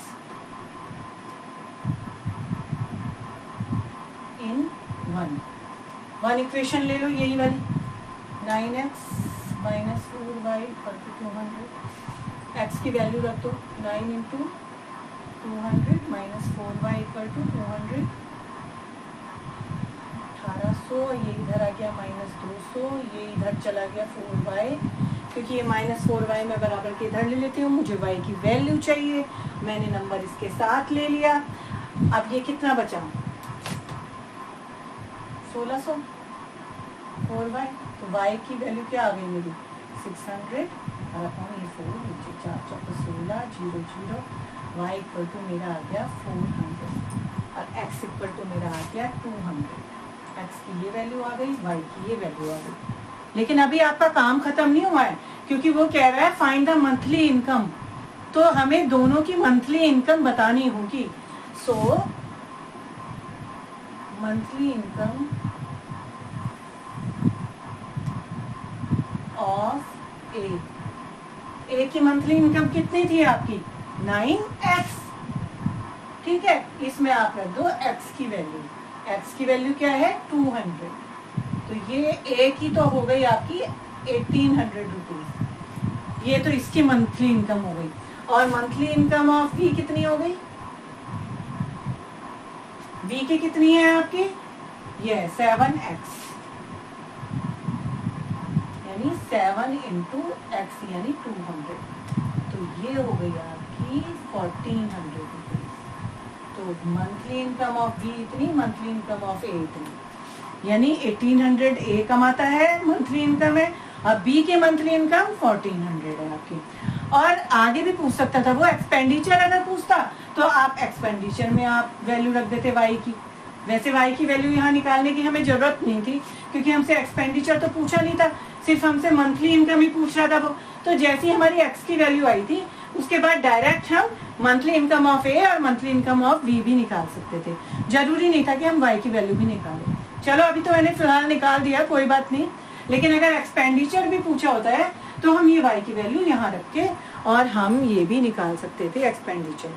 in 1 equation ले लो, यही वाली 9x minus 4y equal to 200। x की वैल्यू रख दो, 9 into 200 minus 4y equal to 200, 1800। ये इधर आ गया माइनस 200, ये इधर चला गया 4y, क्योंकि ये माइनस 4y मैं बराबर के इधर ले लेती हूँ, मुझे y की वैल्यू चाहिए, मैंने नंबर इसके साथ ले लिया। अब ये कितना बचा 1600 4y, तो y की वैल्यू क्या आ गई मेरी 600 और अपॉन ये 4, नीचे 4 4 16 0 0, y इक्वल टू मेरा आ गया 400। और x इक्वल टू मेरा आ गया 200। x की ये वैल्यू आ गई, y की ये वैल्यू आ गई। लेकिन अभी आपका काम खत्म नहीं हुआ है, क्योंकि वो कह रहा है फाइंड द मंथली इनकम, तो हमें दोनों की मंथली इनकम बतानी होगी। सो मंथली इनकम ऑफ ए की मंथली इनकम कितनी थी आपकी 9x, ठीक है। इसमें आप रख दो x की वैल्यू, x की वैल्यू क्या है 200, तो ये ए की तो हो गई आपकी 1800 रुपीज, ये तो इसकी मंथली इनकम हो गई। और मंथली इनकम ऑफ बी कितनी हो गई, बी की कितनी है आपकी, ये 7x, यानी 7 इंटू एक्स यानी 200, तो ये हो गई आपकी 1400 रुपीज। तो मंथली इनकम ऑफ बी इतनी, मंथली इनकम ऑफ ए इतनी, यानी 1800 ए कमाता है मंथली इनकम है, और बी की मंथली इनकम 1400 है आपकी। और आगे भी पूछ सकता था वो, एक्सपेंडिचर अगर पूछता तो आप एक्सपेंडिचर में आप वैल्यू रख देते वाई की। वैसे वाई की वैल्यू यहाँ निकालने की हमें जरूरत नहीं थी, क्योंकि हमसे एक्सपेंडिचर तो पूछा नहीं था, सिर्फ हमसे मंथली इनकम ही पूछ रहा था वो। तो जैसी हमारी एक्स की वैल्यू आई थी, उसके बाद डायरेक्ट हम मंथली इनकम ऑफ ए और मंथली इनकम ऑफ बी भी निकाल सकते थे, जरूरी नहीं था कि हम वाई की वैल्यू भी निकालें। चलो अभी तो मैंने फिलहाल निकाल दिया, कोई बात नहीं, लेकिन अगर एक्सपेंडिचर भी पूछा होता है तो हम ये वाई की वैल्यू यहाँ रख के और हम ये भी निकाल सकते थे एक्सपेंडिचर।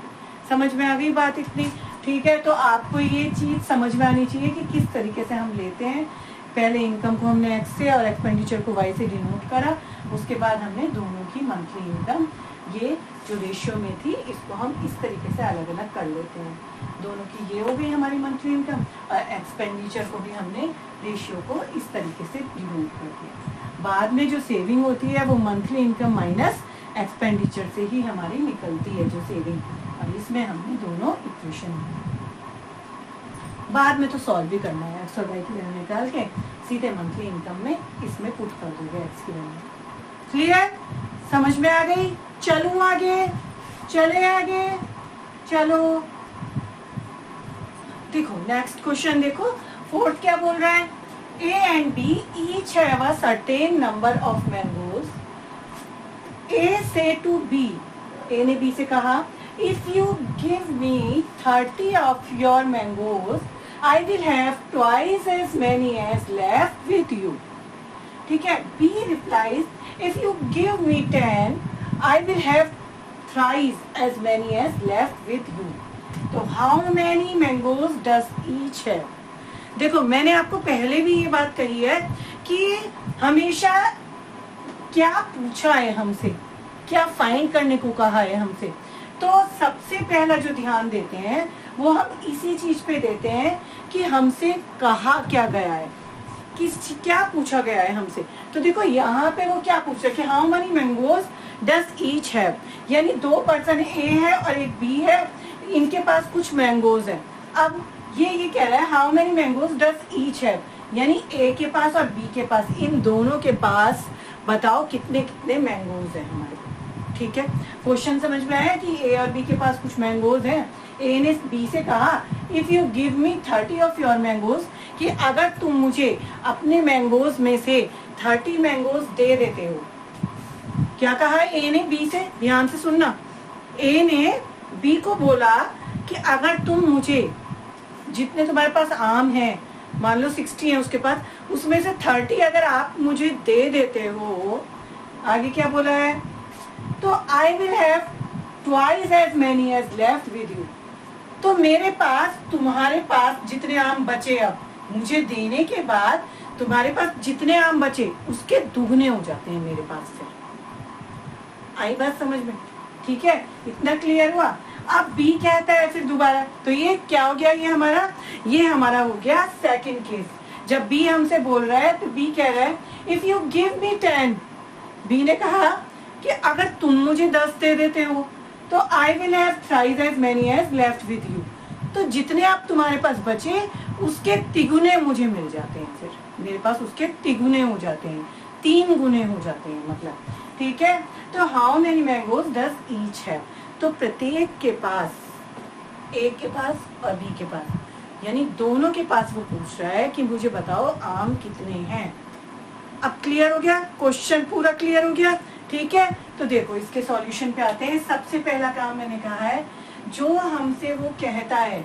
समझ में आ गई बात इतनी, ठीक है। तो आपको ये चीज समझ में आनी चाहिए कि किस तरीके से हम लेते हैं। पहले इनकम को हमने एक्स से और एक्सपेंडिचर को वाई से डिनोट करा, उसके बाद हमने दोनों की मंथली इनकम, ये जो रेशियो में थी, इसको हम इस तरीके से अलग अलग कर लेते हैं। दोनों की ये हो गई हमारी मंथली इनकम, और एक्सपेंडिचर को भी हमने रेशियो को इस तरीके से डिनोट कर दिया। बाद में जो सेविंग होती है वो मंथली इनकम माइनस एक्सपेंडिचर से ही हमारी निकलती है जो सेविंग, और इसमें हमने दोनों इक्वेशन बाद में तो सॉल्व भी करना है। एक्स और वाई की वैल्यू निकाल के सीधे मंथली इनकम में इसमें पुट कर दोगे एक्स की वैल्यू। क्लियर, समझ में आ गई। चलूं आगे, चले आगे, चलो देखो नेक्स्ट क्वेश्चन देखो, फोर्थ क्या बोल रहा है, A and B each have a certain number of mangoes. A से टू बी, ए ने बी से कहा if you give me 30 of your mangoes I will have twice as many as left with you. ठीक है, B replies if you give me 10 I will have thrice as many as left with you. तो how many mangoes does each have. देखो मैंने आपको पहले भी ये बात कही है कि हमेशा क्या पूछा है हमसे, क्या फाइंड करने को कहा है हमसे, तो सबसे पहला जो ध्यान देते हैं वो हम इसी चीज पे देते हैं कि हमसे कहा क्या गया है, क्या पूछा गया है हमसे। तो देखो यहाँ पे वो क्या पूछ रहे कि how many mangoes does each have, यानी दो पर्सन ए है और एक बी है, इनके पास कुछ मैंगोज है। अब ये कह रहा है how many mangoes does each have, यानी ए के पास और बी के पास, इन दोनों के पास बताओ कितने कितने मैंगोज हैं हमारे। ठीक है, क्वेश्चन समझ में आया कि ए और बी के पास कुछ मैंगोज हैं। ए ने बी से कहा if you give me 30 of your mangoes, कि अगर तुम मुझे अपने मैंगोज में से 30 मैंगोज दे देते हो। क्या कहा ए ने बी से, ध्यान से सुनना। ए ने बी को बोला कि अगर तुम मुझे, जितने तुम्हारे पास आम हैं, मान लो 60 है उसके पास, उसमें से 30 अगर आप मुझे दे देते हो, आगे क्या बोला है, तो I will have twice as many as left with you. तो मेरे पास, तुम्हारे पास जितने आम बचे, अब मुझे देने के बाद तुम्हारे पास जितने आम बचे उसके दुगने हो जाते हैं मेरे पास से। आई बात समझ में, ठीक है, इतना क्लियर हुआ। अब बी कहता है फिर दोबारा, तो ये क्या हो गया, ये हमारा हो गया सेकंड केस। जब बी हमसे बोल रहा है तो बी कह रहा है if you give me 10, B ने कहा कि अगर तुम मुझे 10 दे देते हो तो I will have thrice as many as left with you. तो जितने आप तुम्हारे पास बचे उसके तिगुने मुझे मिल जाते हैं, फिर मेरे पास उसके तिगुने हो जाते हैं, 3 गुने हो जाते हैं मतलब। ठीक है, तो how many mangoes does each have, तो प्रत्येक के पास ए के पास और बी के पास, यानी दोनों के पास वो पूछ रहा है कि मुझे बताओ आम कितने हैं। अब क्लियर हो गया, क्वेश्चन पूरा क्लियर हो गया, ठीक है। तो देखो इसके सॉल्यूशन पे आते हैं। सबसे पहला काम मैंने कहा है, जो हमसे वो कहता है,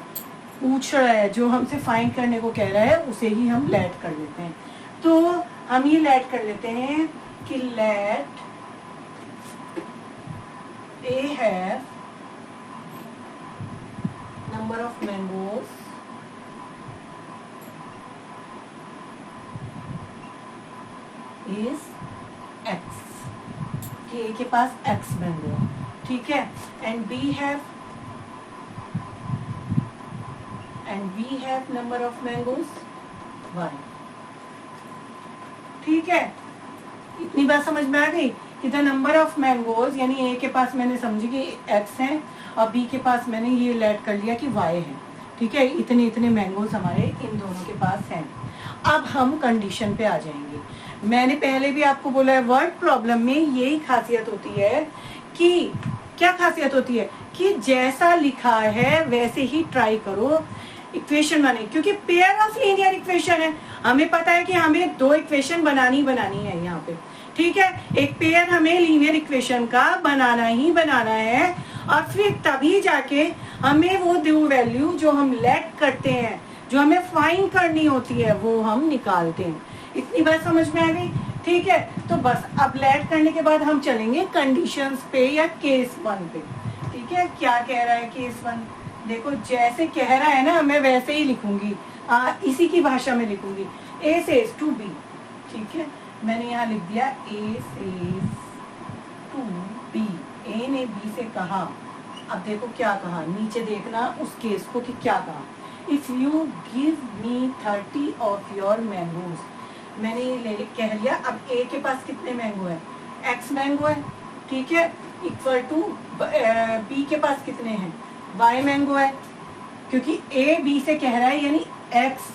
पूछ रहा है, जो हमसे फाइंड करने को कह रहा है, उसे ही हम लेट कर लेते हैं। तो हम ये लेट कर लेते हैं कि let A have number of mangoes is X, कि ए के पास एक्स मैंगो है, ठीक है। And B have number of mangoes Y, ठीक है। इतनी बात समझ में आ गई कि द नंबर ऑफ मैंगोज, यानी ए के पास मैंने समझी कि एक्स है और बी के पास मैंने ये लेट कर लिया कि वाई है, ठीक है। इतने इतने मैंगोज हमारे इन दोनों के पास हैं। अब हम कंडीशन पे आ जाएंगे। मैंने पहले भी आपको बोला है, वर्ड प्रॉब्लम में यही खासियत होती है कि, क्या खासियत होती है कि जैसा लिखा है वैसे ही ट्राई करो इक्वेशन बनाने, क्योंकि पेयर ऑफ लीनियर इक्वेशन है। हमें पता है कि हमें दो इक्वेशन बनानी है यहाँ पे, ठीक है। एक पेयर हमें लीनियर इक्वेशन का बनाना ही बनाना है, और फिर तभी जाके हमें वो दो वैल्यू जो हम लेट करते हैं, जो हमें फाइंड करनी होती है, वो हम निकालते हैं। इतनी बात समझ में आ गई, ठीक है। तो बस अब लेट करने के बाद हम चलेंगे कंडीशंस पे या केस 1 पे, ठीक है। क्या कह रहा है केस 1, देखो जैसे कह रहा है ना, मैं वैसे ही लिखूंगी, इसी की भाषा में लिखूंगी। ए सेज टू बी, ठीक है। मैंने यहाँ लिख दिया ए सेज टू बी, ए ने बी से कहा। अब देखो क्या कहा, नीचे देखना उस केस को कि क्या कहा। If you give me 30 of your mangoes, मैंने ये कह लिया। अब ए के पास कितने मैंगो है, एक्स मैंगो है, ठीक है। इक्वल टू बी के पास कितने हैं, वाई मैंगो है, क्योंकि ए बी से कह रहा है, यानी एक्स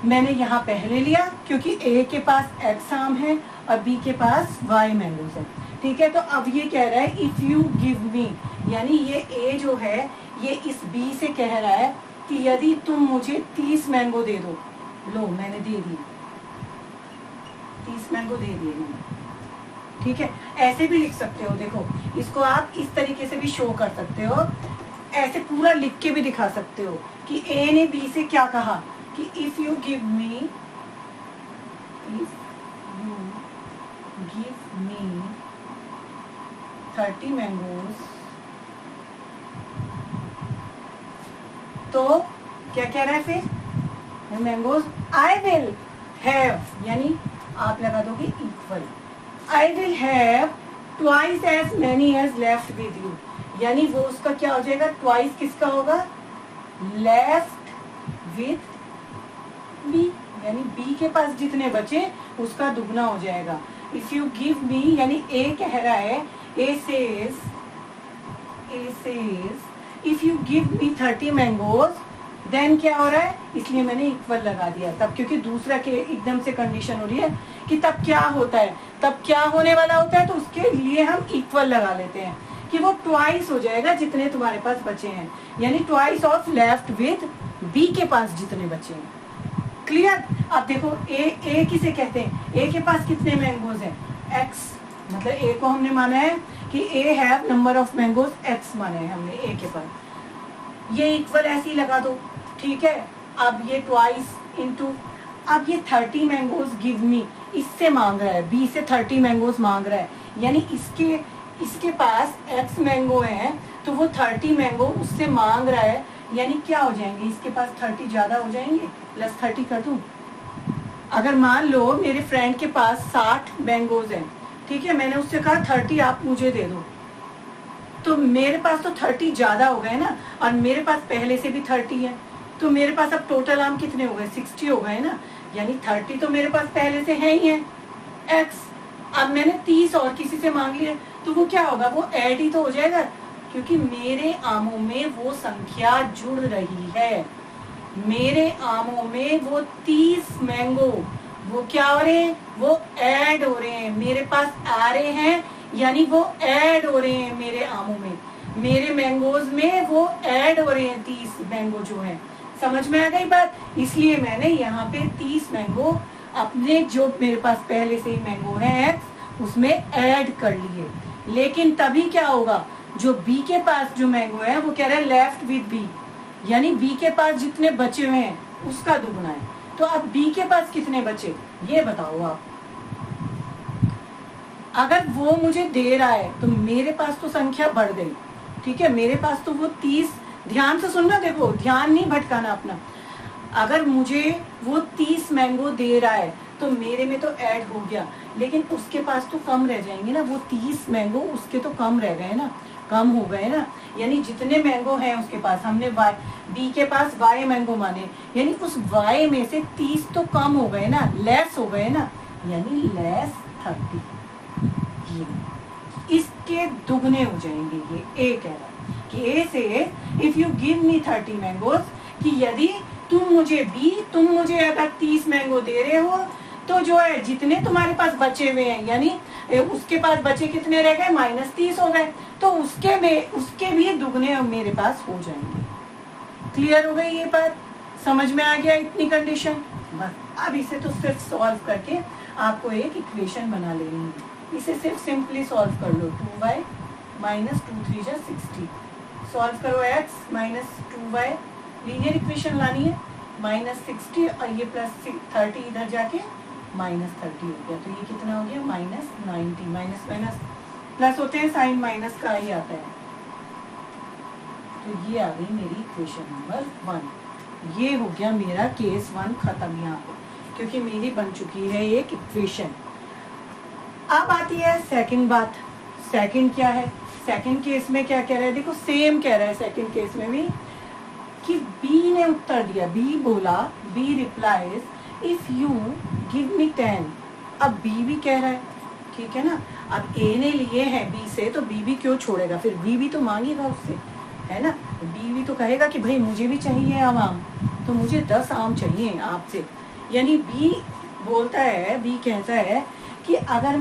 मैंने यहाँ पहले लिया क्योंकि ए के पास एक्स आम है और बी के पास वाई मैंगोज है, ठीक है। तो अब ये कह रहा है इफ यू गिव मी, यानी ये ए जो है ये इस बी से कह रहा है कि यदि तुम मुझे 30 मैंगो दे दो। लो मैंने दे दी, 30 मैंगो दे दिए मैंने, ठीक है। ऐसे भी लिख सकते हो, देखो इसको आप इस तरीके से भी शो कर सकते हो, ऐसे पूरा लिख के भी दिखा सकते हो कि ए ने बी से क्या कहा कि if you give me 30 mangoes, तो क्या कह रहा है फिर, मैंगोज आई विल हैव, यानी आप लगा दोगे equal, I will have twice as many as left with you, यानी वो उसका क्या हो जाएगा, ट्वाइस किसका होगा, लेफ्ट विद बी, यानी बी के पास जितने बचे उसका दुगना हो जाएगा। इफ यू गिव मी, यानी ए कह रहा है, A says if you give me 30 mangoes, then क्या हो रहा है, इसलिए मैंने इक्वल लगा दिया तब, क्योंकि दूसरा के एकदम से कंडीशन हो रही है कि तब क्या होता है, तब क्या होने वाला होता है, तो उसके लिए हम इक्वल लगा लेते हैं कि वो ट्वाइस हो जाएगा जितने तुम्हारे पास बचे हैं, यानी twice of left with B के पास जितने बचे हैं। क्लियर। अब देखो ए किसे कहते हैं, ए के पास कितने मैंगोज हैं, एक्स, मतलब ए को हमने माना है कि A have number of mangoes x माना है हमने ए के पास, ये इक्वल ऐसे ही लगा दो, ठीक है। अब ये ट्वाइस इनटू, अब ये 30 मैंगोज गिव मी, इससे मांग रहा है, बी से 30 मैंगोज मांग रहा है, यानी इसके पास एक्स मैंगो है तो वो 30 मैंगो उससे मांग रहा है, यानी क्या हो जाएंगे, इसके पास 30 ज्यादा हो जाएंगे, प्लस 30 कर दूं। अगर मान लो मेरे फ्रेंड के पास 60 मैंगोज हैं, ठीक है, मैंने उससे कहा 30 आप मुझे दे दो, तो मेरे पास तो 30 ज्यादा हो गए ना, और मेरे पास पहले से भी 30 है, तो मेरे पास अब टोटल आम कितने हो गए, 60 हो गए ना, यानी 30 तो मेरे पास पहले से है ही है एक्स। अब मैंने 30 और किसी से मांग लिया, तो वो क्या होगा, वो ऐड ही तो हो जाएगा, क्योंकि मेरे आमों में वो संख्या जुड़ रही है, मेरे आमों में वो 30 मैंगो वो क्या हो रहे हैं, वो ऐड हो रहे हैं, मेरे पास आ रहे हैं, यानी वो ऐड हो रहे हैं मेरे आमों में। मेरे मैंगोज में वो ऐड हो रहे हैं 30 मैंगो जो है। समझ में आ गई बात? इसलिए मैंने यहाँ पे 30 मैंगो अपने जो मेरे पास पहले से ही मैंगो है एक्स उसमें ऐड कर लिए। लेकिन तभी क्या होगा, जो बी के पास जो मैंगो है वो कह रहा है लेफ्ट विद बी, यानी बी के पास जितने बचे हुए हैं उसका दुगना है। तो अब बी के पास कितने बचे ये बताओ आप। अगर वो मुझे दे रहा है तो मेरे पास तो संख्या बढ़ गई, ठीक है, मेरे पास तो वो 30, ध्यान से सुनना, देखो ध्यान नहीं भटकाना अपना। अगर मुझे वो 30 मैंगो दे रहा है तो मेरे में तो ऐड हो गया, लेकिन उसके पास तो कम रह जाएंगे ना, वो 30 मैंगो उसके तो कम रह गए ना, कम हो गए ना। यानी जितने मैंगो हैं उसके पास, हमने वाई बी के पास वाई मैंगो माने, यानी उस वाई में से 30 तो कम हो गए ना, लेस हो गए ना, यानी लेस 30। ये इसके दुगने हो जाएंगे। ये ए कह रहा है कि ए से if you give me 30 mangoes, कि यदि तुम मुझे अगर 30 मैंगो दे रहे हो तो जो है जितने तुम्हारे पास बचे हुए हैं, यानी उसके पास बचे कितने रह गए, -30 हो गए, तो उसके भी दुगने मेरे पास हो जाएंगे। क्लियर हो गई ये बात? समझ में आ गया इतनी कंडीशन? बस अब इसे तो सिर्फ सॉल्व करके आपको एक इक्वेशन बना लेनी है। इसे सिर्फ सिंपली सॉल्व कर लो। 2y -2 3 जा 60, सॉल्व करो x -2y, लीनियर इक्वेशन लानी है, -60 और ये +30 इधर जाके -30 हो गया, तो ये कितना हो गया -90, माइनस माइनस प्लस होते हैं, साइन माइनस का ही आता है। तो ये आ गई मेरी इक्वेशन नंबर 1। ये हो गया मेरा केस 1 खत्म यहाँ पे, क्योंकि मेरी बन चुकी है एक इक्वेशन। अब आती है सेकंड बात। सेकंड क्या है? सेकंड केस में क्या कह रहा है, देखो सेम कह रहा है सेकंड केस में भी, कि बी ने उत्तर दिया, बी बोला, B replies if you give me 10। अब बी भी कह रहा है, ठीक है ना, अब ए ने लिए हैं बी से, तो बी भी क्यों छोड़ेगा, फिर बी भी तो मांगेगा उससे, है ना, बी भी तो कहेगा कि भाई मुझे भी चाहिए आम, तो मुझे 10 आम चाहिए आपसे। यानी बी बोलता है, बी कहता है कि अगर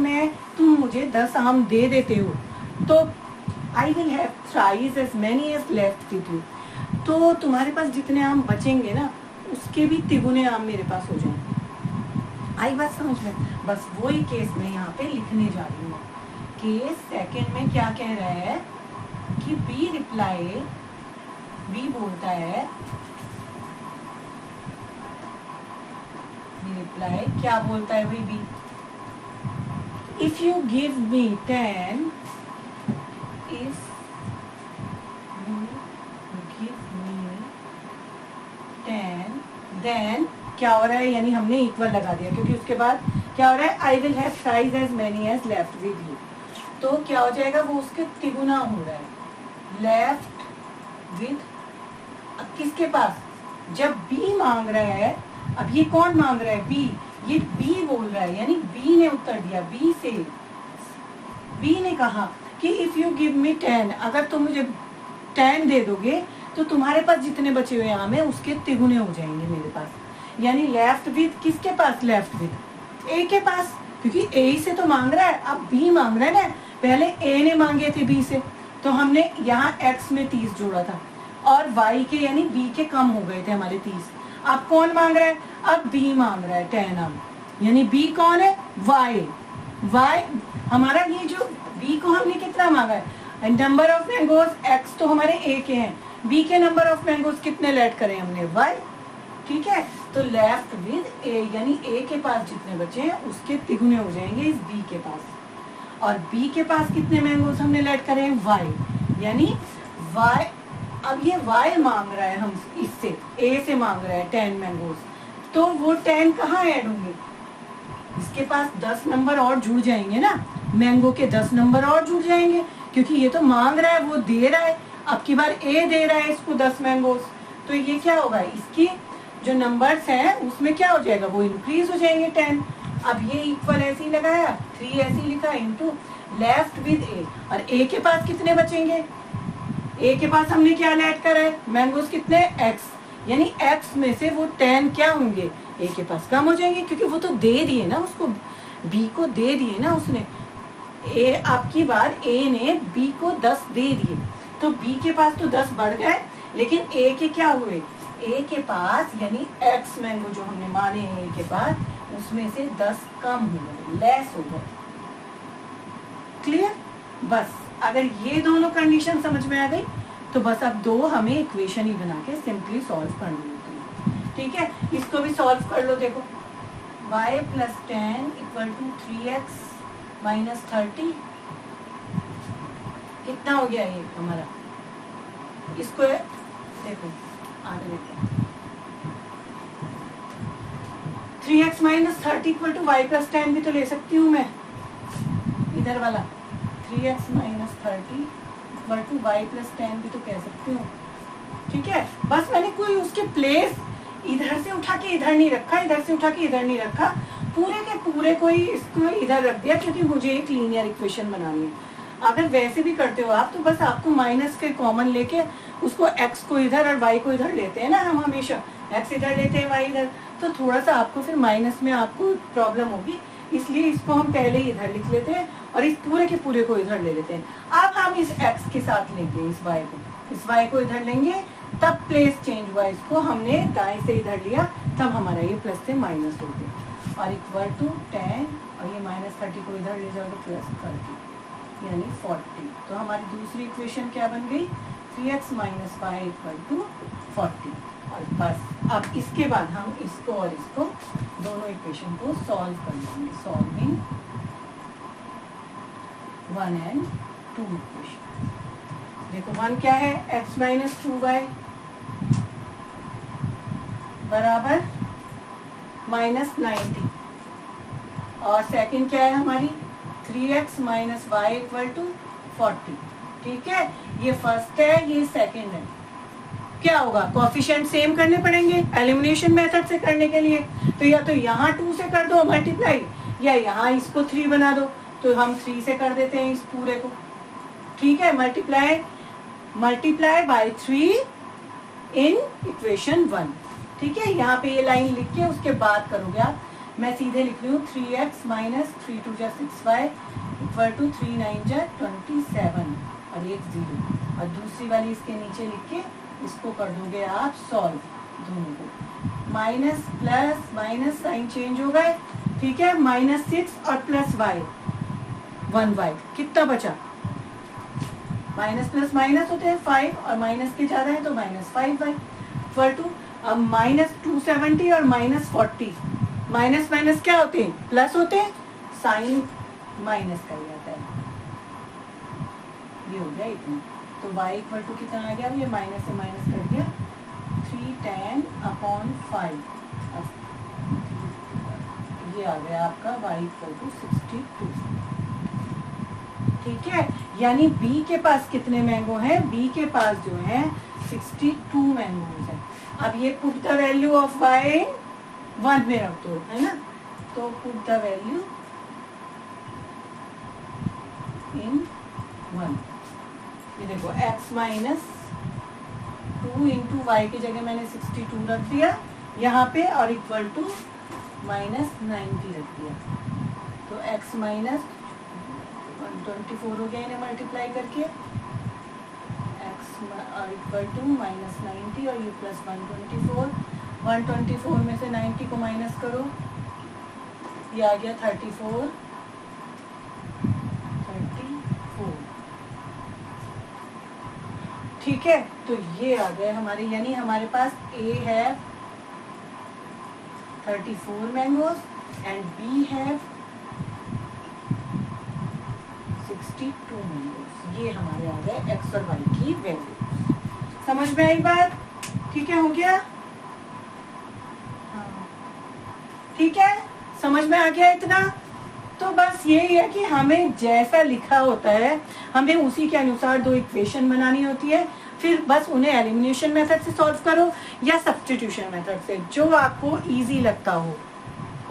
तुम मुझे 10 आम दे देते हो तो I will have thrice as many as left with you, तो तुम्हारे पास जितने आम बचेंगे ना उसके भी तिगुने आम मेरे पास हो जाएंगे। आई बात समझ में? बस वही केस में यहाँ पे लिखने जा रही हूँ। केस सेकंड में क्या कह रहा है कि बी बोलता है, रिप्लाई क्या बोलता है भाई B, if you give me 10, if you give me 10, then क्या हो रहा है, यानी हमने इक्वल लगा दिया, क्योंकि उसके बाद क्या हो रहा है, I will have thrice as many as left with you, तो क्या हो जाएगा, वो उसके तिगुना हो रहा है, लेफ्ट विद। अब किसके पास, जब बी मांग रहा है, अब ये कौन मांग रहा है, बी, ये बी बोल रहा है, यानी बी ने उत्तर दिया, बी से बी ने कहा कि इफ यू गिव मी 10, अगर तुम मुझे 10 दे दोगे तो तुम्हारे पास जितने बचे हुए आम है उसके तिगुने हो जाएंगे मेरे पास। यानी लेफ्ट विद किसके पास, लेफ्ट विद ए के पास, क्योंकि ए से तो मांग रहा है, अब बी मांग रहा है ना, पहले ए ने मांगे थे बी से, तो हमने यहाँ एक्स में 30 जोड़ा था और वाई के यानी बी के कम हो गए थे हमारे 30। अब कौन मांग रहा है, अब बी मांग रहा है 10 आम, यानी बी कौन है, वाई हमारा, ये जो बी को हमने कितना मांगा है, नंबर ऑफ मैंगोज एक्स तो हमारे ए के हैं, बी के नंबर ऑफ मैंगोज कितने लेट करें हमने, वाई, ठीक है, तो लेफ्ट विद ए, यानी ए के पास जितने बचे हैं उसके तिगुने हो जाएंगे इस बी के पास, और बी के पास कितने मैंगोज हमने लेट करें, वाई, यानी वाई, अब ये y मांग रहा है, हम इससे a से मांग रहा है 10 मैंगोज, तो वो 10 कहाँ ऐड होंगे, इसके पास 10 नंबर और जुड़ जाएंगे ना, मैंगो के 10 नंबर और जुड़ जाएंगे, क्योंकि ये तो मांग रहा है, वो दे रहा है, अब की बार a दे रहा है इसको 10 मैंगोज, तो ये क्या होगा, इसकी जो नंबर्स हैं उसमें क्या हो जाएगा, वो इंक्रीज हो जाएंगे 10। अब ये इक्वल ऐसे ही लगाया, 3 ऐसे ही लिखा, इंटू लेफ्ट विद ए, और a के पास कितने बचेंगे, ए के पास हमने क्या ऐड करा है, मैंगोज कितने, एक्स, यानी एक्स में से वो 10 क्या होंगे, ए के पास कम हो जाएंगे, क्योंकि वो तो दे दिए ना उसको, बी को दे दिए ना उसने, ए आपकी बार ए ने बी को 10 दे दिए, तो बी के पास तो 10 बढ़ गए, लेकिन ए के क्या हुए, ए के पास यानी एक्स मैंगो जो हमने माने हैं ए के पास, उसमें से 10 कम हो गए, लेस हो गए। क्लियर? बस अगर ये दोनों कंडीशन समझ में आ गई तो बस अब दो हमें इक्वेशन ही बना के सिंपली सॉल्व करनी होती है। ठीक है, इसको भी सॉल्व कर लो। देखो y + 10 = 3x - 30 कितना हो गया ये हमारा, इसको देखो आगे देखते हैं। 3x - 30 = y + 10 भी तो ले सकती हूँ मैं, इधर वाला 3x - 30 = y + 10 भी तो कह सकती हूँ। ठीक है, बस मैंने कोई उसके प्लेस इधर से उठा के इधर नहीं रखा, इधर से उठा के इधर नहीं रखा, पूरे के पूरे कोई इसको इधर रख दिया, क्योंकि मुझे एक लीनियर इक्वेशन बनानी है। अगर वैसे भी करते हो आप तो बस आपको माइनस के कॉमन लेके उसको x को इधर और y को इधर लेते हैं ना, हम हमेशा x इधर लेते हैं y इधर, तो थोड़ा सा आपको फिर माइनस में आपको प्रॉब्लम होगी, इसलिए इसको हम पहले ही इधर लिख लेते हैं और इस पूरे के पूरे को इधर ले लेते हैं। अब हम इस x के साथ लेंगे इस y को इधर लेंगे, तब प्लेस चेंज हुआ, इसको हमने दाएं से इधर लिया, तब हमारा ये प्लस से माइनस हो गया और = 10 और ये -30 को इधर ले जाओ तो +30 यानी 40। तो हमारी दूसरी इक्वेशन क्या बन गई, 3x - y = 40। और बस अब इसके बाद हम इसको और इसको दोनों इक्वेशन को सॉल्व कर लेंगे, सॉल्विंग 1 and 2 इक्वेशन। देखो 1 क्या है, x - 2y बराबर -90 और सेकंड क्या है हमारी 3x - y = 40। ठीक है, ये फर्स्ट है, ये सेकंड है। क्या होगा, कोएफिशिएंट सेम करने पड़ेंगे एलिमिनेशन मेथड से करने के लिए, तो या तो यहाँ 2 से कर दो मल्टीप्लाई, या यहाँ इसको 3 बना दो, तो हम 3 से कर देते हैं इस पूरे को। ठीक है, मल्टीप्लाई बाय 3 इन इक्वेशन 1। ठीक है, यहाँ पे ये लाइन लिख के उसके बाद करोगे आप, मैं सीधे लिख रही हूँ 3x - 3 × 6y = 3 9 = 27 और एक 0, और दूसरी वाली इसके नीचे लिख के इसको कर दोगे आप सॉल्व दोनों को। Minus plus minus sign change हो गए। ठीक है, -6 और +y 1y कितना बचा, माइनस प्लस माइनस होते हैं 5 और माइनस के ज्यादा है तो -5y = अब -270 और -40 माइनस माइनस क्या होते हैं, प्लस होते हैं, साइन माइनस कर जाता है, ये हो गया इतना। तो y = कितना आ गया, ये माइनस से माइनस कर दिया 310/5, ये आ गया आपका y = 62। ठीक है, यानी b के पास कितने मैंगो हैं, b के पास जो है 62 मैंगोज है। अब ये put the value of y 1 में रख दो, है ना, तो पुट द वैल्यू इन 1। ये देखो x - 2 × y की जगह मैंने 62 रख दिया यहाँ पे और इक्वल टू -90 रख दिया, तो x - 124 हो गया इन्हें मल्टीप्लाई करके, x इक्वल टू -90 और ये +124, 124 में से 90 को माइनस करो, ये आ गया 34। ठीक है, तो ये आ गए हमारे, यानी हमारे पास A है 34 मैंगोज एंड B है 62 मैंगोज। ये हमारे आ गए x और y की वैल्यू। समझ में आई बात? ठीक है, हो गया? हाँ, ठीक है, समझ में आ गया इतना? तो बस यही है कि हमें जैसा लिखा होता है हमें उसी के अनुसार दो इक्वेशन बनानी होती है, फिर बस उन्हें एलिमिनेशन मेथड से सॉल्व करो या सब्स्टिट्यूशन मेथड से, जो आपको इजी लगता हो।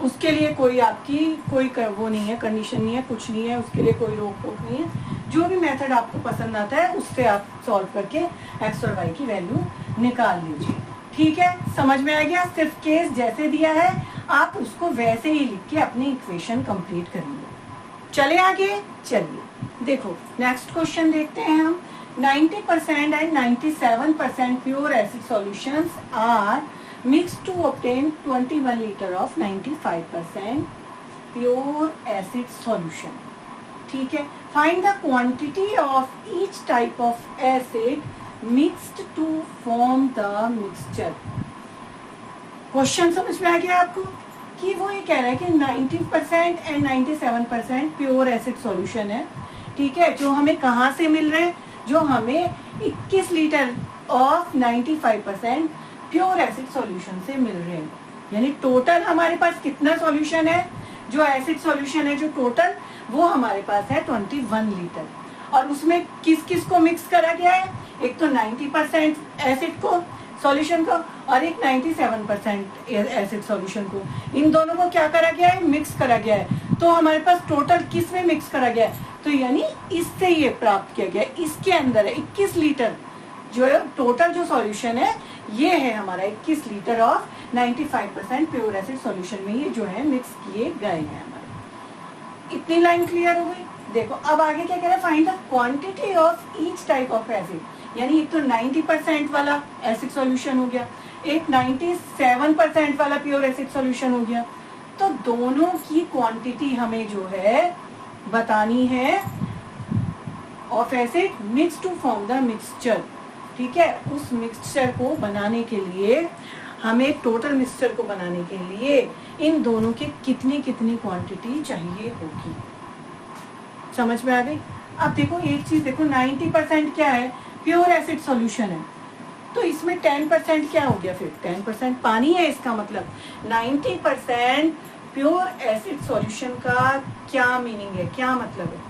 उसके लिए कोई आपकी कोई वो नहीं है, कंडीशन नहीं है, कुछ नहीं है, उसके लिए कोई रोक टोक नहीं है। जो भी मेथड आपको पसंद आता है उससे आप सॉल्व करके एक्स और वाई की वैल्यू निकाल लीजिए। ठीक है, समझ में आ गया? सिर्फ केस जैसे दिया है आप उसको वैसे ही लिख के अपनी इक्वेशन कंप्लीट करेंगे। चले आगे, चलिए देखो नेक्स्ट क्वेश्चन देखते हैं हम। 90% and 97% pure acid solutions are mixed to obtain 21 liter of 95% pure acid solution. ठीक है, find the quantity of each type of acid mixed to form the mixture. Question समझ में आ गया आपको कि वो ये कह रहा है कि 90% एंड 97% प्योर एसिड सॉल्यूशन है, ठीक है, जो हमें कहाँ से मिल रहे हैं, जो हमें 21 litre of 95% pure acid solution से मिल रहे हैं। यानी टोटल हमारे पास कितना सॉल्यूशन है, जो एसिड सॉल्यूशन है जो टोटल, वो हमारे पास है 21 लीटर। और उसमें किस किस को मिक्स करा गया है, एक तो 90% एसिड को सॉल्यूशन को और एक 97% एसिड सॉल्यूशन को, इन दोनों को क्या करा गया है, मिक्स करा गया है। तो हमारे पास टोटल किस में मिक्स करा गया है, तो यानी इससे ये प्राप्त किया गया, इसके अंदर है 21 लीटर जो टोटल जो सॉल्यूशन है, ये है हमारा 21 litre of 95% pure acid solution में ये जो है मिक्स किए गए हैं हमारे। इतनी लाइन क्लियर हो गई। देखो अब आगे क्या कह रहा है, find the quantity of each type of acid. यानी एक तो 90% वाला एसिड सॉल्यूशन हो गया, एक 97% वाला प्योर एसिड सॉल्यूशन हो गया। तो दोनों की क्वांटिटी हमें जो है बतानी है of acid mix to form the mixture. ठीक है, उस मिक्सचर को बनाने के लिए हमें, टोटल मिक्सचर को बनाने के लिए इन दोनों के कितनी कितनी क्वांटिटी चाहिए होगी। समझ में आ गई। अब देखो एक चीज देखो, 90% क्या है, प्योर एसिड सॉल्यूशन है, तो इसमें 10% क्या हो गया, फिर 10% पानी है। इसका मतलब 90% प्योर एसिड सॉल्यूशन का क्या मीनिंग है, क्या मतलब है,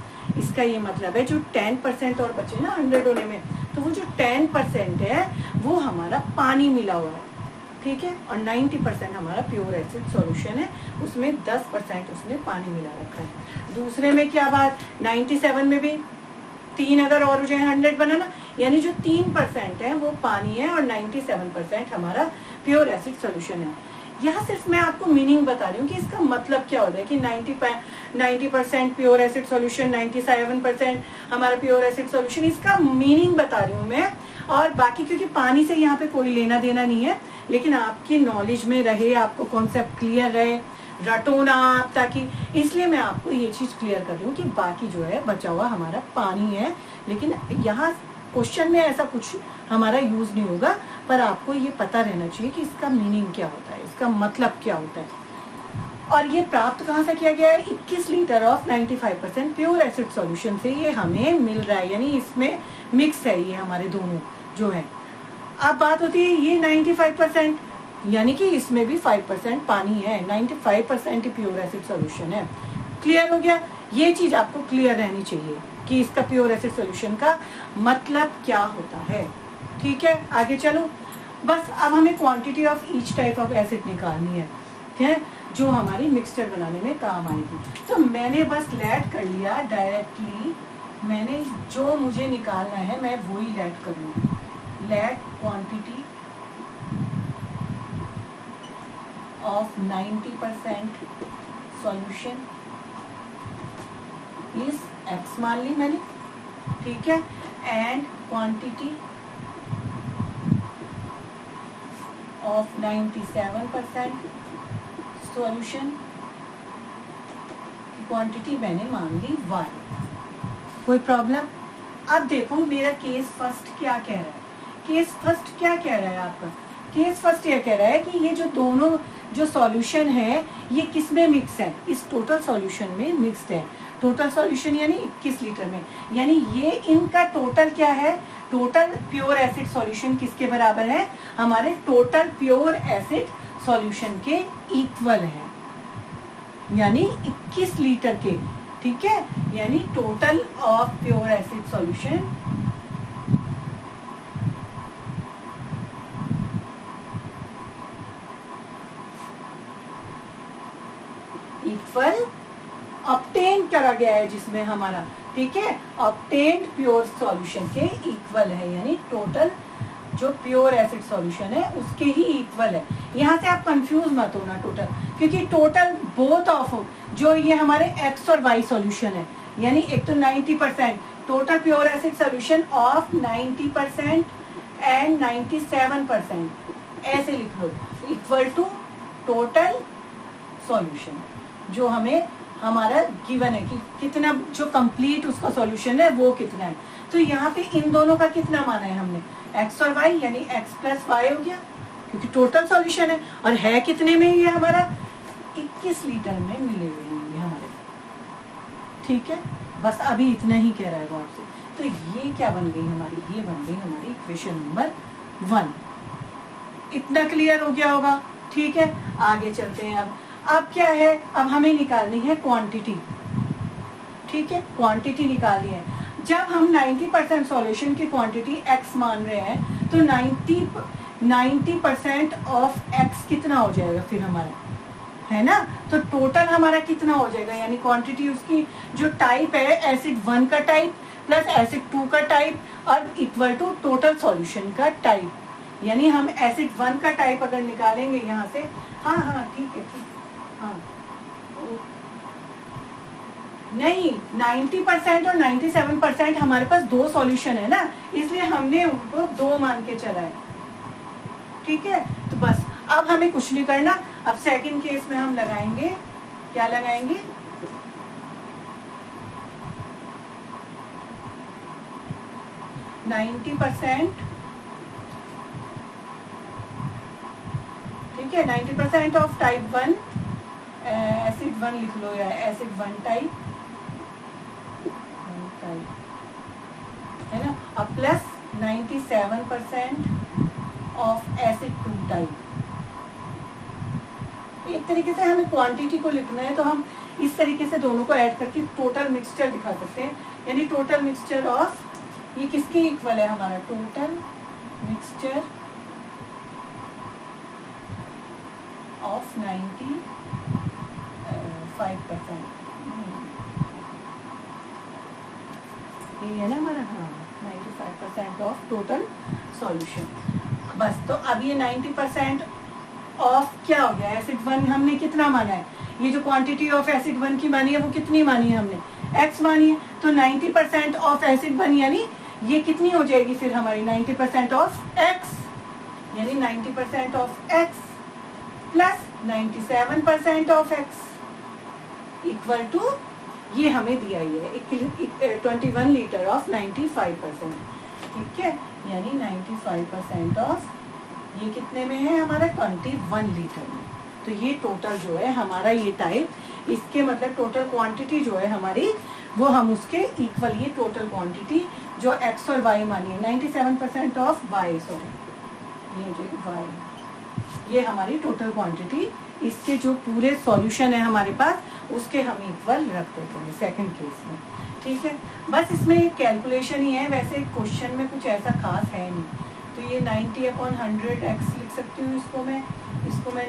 इसका ये मतलब है जो 10% और बचे ना 100 होने में, तो वो जो 10% है वो हमारा पानी मिला हुआ है, ठीक है, और 90% हमारा प्योर एसिड सॉल्यूशन है, उसमें 10% उसने पानी मिला रखा है। दूसरे में क्या बात, 97 में भी 3 अगर और हो जाए 100 बना ना, यानी जो 3% है वो पानी है और 97% हमारा प्योर एसिड सॉल्यूशन है। यहाँ सिर्फ मैं आपको मीनिंग बता रही हूँ कि इसका मतलब क्या होता है कि 90% प्योर एसिड सॉल्यूशन, 97% हमारा प्योर एसिड सॉल्यूशन, इसका मीनिंग बता रही हूँ मैं। और बाकी क्योंकि पानी से यहाँ पे कोई लेना देना नहीं है, लेकिन आपकी नॉलेज में रहे, आपको कॉन्सेप्ट क्लियर रहे, रटो ना आप, ताकि इसलिए मैं आपको ये चीज क्लियर कर रही हूँ कि बाकी जो है बचा हुआ हमारा पानी है। लेकिन यहाँ क्वेश्चन में ऐसा कुछ हमारा यूज नहीं होगा, पर आपको ये पता रहना चाहिए कि इसका मीनिंग क्या होता है, इसका मतलब क्या होता है। और ये प्राप्त कहाँ से किया गया है, 21 litre of 95% pure acid solution से ये हमें मिल रहा है, यानी इसमें मिक्स है ये हमारे दोनों जो है। अब बात होती है ये 95%, यानी कि इसमें भी 5% पानी है, 95% प्योर एसिड सॉल्यूशन है। क्लियर हो गया, ये चीज आपको क्लियर रहनी चाहिए कि इसका प्योर एसिड सॉल्यूशन का मतलब क्या होता है। ठीक है, आगे चलो। बस अब हमें quantity of each type of acid निकालनी है, ठीक है, जो हमारी मिक्सचर बनाने में काम आएगी। तो मैंने बस लैट कर लिया डायरेक्टली, मैंने जो मुझे निकालना है मैं वही लैट करूँगी। Let quantity of 90% solution is x मान ली मैंने, ठीक है, and quantity of 97% solution quantity मैंने मान ली y। कोई प्रॉब्लम। अब देखो मेरा केस फर्स्ट क्या कह रहा है, केस फर्स्ट क्या कह रहा है आपका, केस फर्स्ट ये कह रहा है कि ये जो दोनों जो सॉल्यूशन है ये किस में मिक्स है, इस टोटल सॉल्यूशन में मिक्स्ड है। टोटल सॉल्यूशन यानी 21 लीटर में, यानी ये इनका टोटल क्या है, टोटल प्योर एसिड सॉल्यूशन किसके बराबर है, हमारे टोटल प्योर एसिड सॉल्यूशन के इक्वल है, यानी 21 लीटर के, ठीक है, यानी total of pure acid solution equal obtain करा गया है जिसमें हमारा, ठीक है, ऑब्टेन्ड प्योर सॉल्यूशन के इक्वल है, यानी टोटल जो प्योर एसिड सॉल्यूशन है उसके ही इक्वल है। यहाँ से आप कंफ्यूज मत होना टोटल, क्योंकि टोटल बोथ ऑफ जो ये हमारे एक्स और वाई सॉल्यूशन है, यानी एक तो 90% total pure acid solution of 90% and 97%, ऐसे लिख लो, इक्वल टू टोटल सॉल्यूशन जो हमें हमारा गिवन है कि कितना, जो कंप्लीट उसका सॉल्यूशन है वो कितना है। तो यहाँ पे इन दोनों का कितना माना है हमने, x और y, यानी x प्लस वाई हो गया, क्योंकि टोटल सॉल्यूशन है। और है कितने में ये हमारा 21 लीटर में मिले हुए हैं हमारे, ठीक है। बस अभी इतना ही कह रहा है वो आपसे। तो ये क्या बन गई हमारी, ये बन गई हमारी इक्वेशन नंबर 1। इतना क्लियर हो गया होगा, ठीक है। आगे चलते हैं। अब क्या है, अब हमें निकालनी है क्वांटिटी, ठीक है, क्वांटिटी निकालनी है। जब हम 90% सॉल्यूशन की क्वांटिटी x मान रहे हैं तो 90% ऑफ x कितना हो जाएगा फिर हमारा, है ना। तो टोटल हमारा कितना हो जाएगा, यानी क्वांटिटी उसकी जो टाइप है एसिड 1 का टाइप प्लस एसिड 2 का टाइप और इक्वल टू टोटल सॉल्यूशन का टाइप। यानी हम एसिड 1 का टाइप अगर निकालेंगे यहाँ से, हाँ हाँ ठीक है, हाँ नहीं, 90% और 97% हमारे पास दो सॉल्यूशन है ना, इसलिए हमने उनको 2 मान के चला है, ठीक है। तो बस अब हमें कुछ नहीं करना। अब सेकंड केस में हम लगाएंगे, क्या लगाएंगे, %, ठीक है, 90% ऑफ टाइप 1 एसिड 1 लिख लो, या एसिड 1 टाइप है ना, अब प्लस 97% ऑफ एसिड 2 टाइप। एक तरीके से हमें क्वांटिटी को लिखना है तो हम इस तरीके से दोनों को ऐड करके टोटल मिक्सचर दिखा सकते हैं, यानी टोटल मिक्सचर ऑफ, ये किसके इक्वल है हमारा, टोटल मिक्सचर ऑफ 95%, ये है ना हमारा, हाँ 95% ऑफ टोटल सॉल्यूशन। बस तो अब ये 90% ऑफ क्या हो गया, एसिड 1 हमने कितना माना है, ये जो क्वांटिटी ऑफ एसिड 1 की मानी है वो कितनी मानी है हमने, x मानी है। तो 90% ऑफ एसिड 1 यानी ये कितनी हो जाएगी फिर हमारी, 90% ऑफ x, यानी 90% of x plus 97% of x equal to, ये हमें दिया ही है 21 लीटर ऑफ 95%, ठीक है, यानी 95% ऑफ ये कितने में है हमारा, 21 लीटर में। तो ये टोटल जो है हमारा ये टाइप, इसके मतलब टोटल क्वांटिटी जो है हमारी वो हम उसके इक्वल, ये टोटल क्वांटिटी जो x और y मानी है, 97% ऑफ y, सॉरी ये जो y, ये हमारी टोटल क्वांटिटी, इसके जो पूरे सॉल्यूशन है हमारे पास उसके हम इक्वल रख देते हैं सेकंड केस में, ठीक है। बस इसमें एक कैलकुलेशन ही है, वैसे क्वेश्चन में कुछ ऐसा खास है नहीं। तो ये 90/100 x लिख सकती हूँ, इसको मैं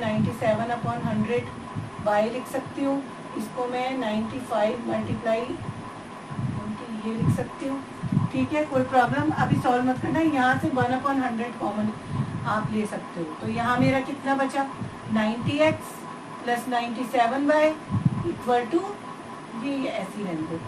97/100 y लिख सकती हूँ, इसको मैं 95 मल्टीप्लाई ये लिख सकती हूँ, ठीक है, कोई प्रॉब्लम। अभी सॉल्व मत करना, यहाँ से 1/100 कॉमन आप ले सकते हो। तो यहाँ मेरा कितना बचा, 90x plus 97y equal to, ये ऐसी रहने दो,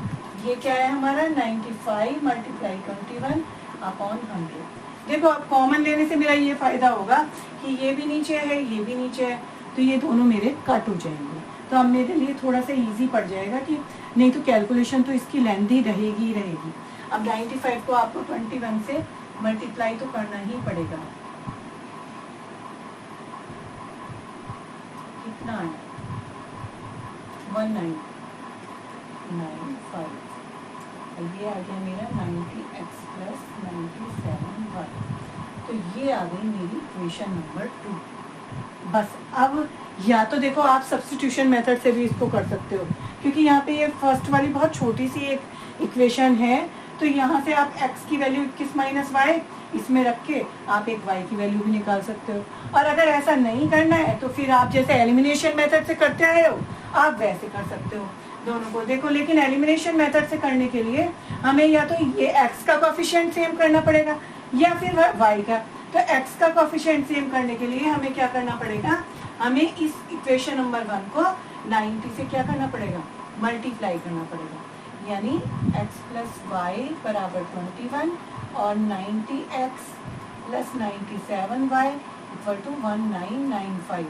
ये क्या है हमारा 95 मल्टीप्लाई 21/100। देखो अब कॉमन लेने से मेरा ये फायदा होगा कि ये भी नीचे है, ये भी नीचे है, तो ये दोनों मेरे कट हो जाएंगे। तो अब मेरे लिए थोड़ा सा इजी पड़ जाएगा, कि नहीं तो कैलकुलेशन तो इसकी लेंथी रहेगी ही रहेगी। अब 95 को आपको 21 से मल्टीप्लाई तो करना ही पड़ेगा, कितना है 1995, ये आ गया मेरा 90x प्लस 97y। तो ये आ गई मेरी इक्वेशन नंबर 2। बस अब या तो देखो आप सब्स्टिट्यूशन मेथड से भी इसको कर सकते हो, क्योंकि यहाँ पे ये फर्स्ट वाली बहुत छोटी सी एक इक्वेशन है, तो यहाँ से आप x की वैल्यू 21 माइनस वाई इसमें रख के आप एक y की वैल्यू भी निकाल सकते हो। और अगर ऐसा नहीं करना है तो फिर आप जैसे एलिमिनेशन मेथड से करते आए हो आप वैसे कर सकते हो दोनों को। देखो लेकिन एलिमिनेशन मेथड से करने के लिए हमें या तो ये x का कोएफिशिएंट सेम करना पड़ेगा या फिर y का। तो x का कोएफिशिएंट सेम करने के लिए हमें क्या करना पड़ेगा, हमें इस इक्वेशन नंबर 1 को 90 से क्या करना पड़ेगा, मल्टीप्लाई करना पड़ेगा। यानी x प्लस वाई बराबर 21 और 90x plus 97y equal to 1995।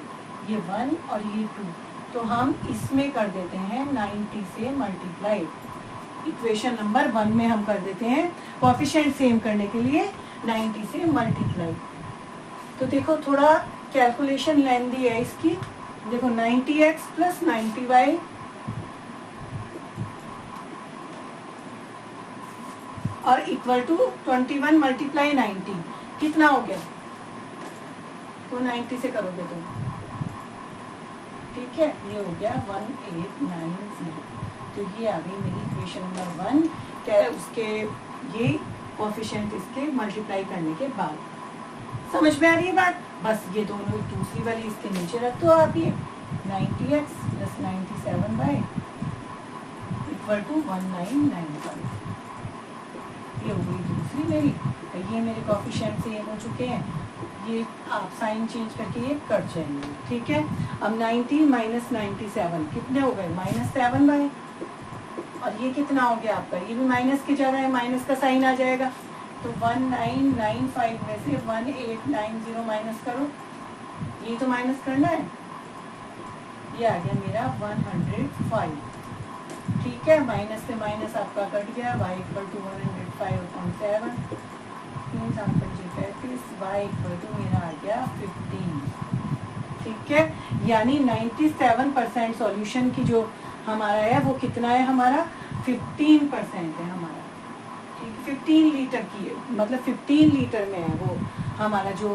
ये 1 और ये 2, तो हम इसमें कर देते हैं 90 से मल्टीप्लाई। इक्वेशन नंबर 1 में हम कर देते हैं कोएफिशिएंट सेम करने के लिए 90 से मल्टीप्लाई। तो देखो थोड़ा कैलकुलेशन लेंदी है इसकी। देखो 90x प्लस 90y और इक्वल टू 21 मल्टीप्लाई 90 कितना हो गया? तो 90 से करोगे तो ठीक है, ये हो गया 1890। तो ये आ गई मेरी इक्वेशन नंबर 1। क्या है उसके ये कोएफिशिएंट इसके मल्टीप्लाई करने के बाद। समझ में आ रही है बात? बस ये दोनों दूसरी वाली इसके नीचे रख दो आप। ये 90x plus 97y equal to 1995। ये हो गई दूसरी मेरी। ये मेरे कोएफिशिएंट सेम हो चुके हैं। ये आप साइन चेंज करके ये कट जाएंगे। ठीक है, अब 90 माइनस 97 कितने हो गए? -7y। और ये कितना हो गया आपका? ये भी माइनस के जा रहा है, माइनस का साइन आ जाएगा। तो 1995 में से 1890 माइनस करो। ये तो माइनस करना है। ये आ गया मेरा 105। ठीक है, माइनस से माइनस आपका कट गया। y equal to 105/7 y equal to मेरा आ गया 15। ठीक है, यानी 97% सॉल्यूशन की जो हमारा है वो कितना है? हमारा 15% है हमारा। ठीक, 15 लीटर की है, मतलब 15 लीटर में है वो हमारा जो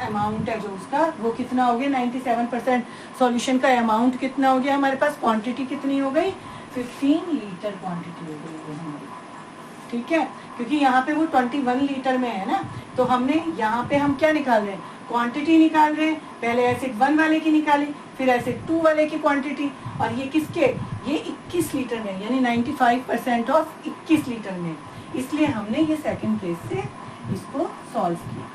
अमाउंट है, जो उसका वो कितना हो गया? 97% सॉल्यूशन का अमाउंट कितना हो गया हमारे पास? क्वांटिटी कितनी हो गई? 15 लीटर क्वांटिटी हो गई है हमारी। ठीक है, क्योंकि यहाँ पे वो 21 लीटर में है ना, तो हमने यहाँ पे हम क्या निकाल रहे हैं? क्वांटिटी निकाल रहे हैं। पहले एसिड 1 वाले की निकाली, फिर एसिड 2 वाले की क्वांटिटी, और ये किसके? ये 21 लीटर में, यानी 95% ऑफ 21 लीटर में। इसलिए हमने ये सेकंड प्लेस से इसको सॉल्व किया।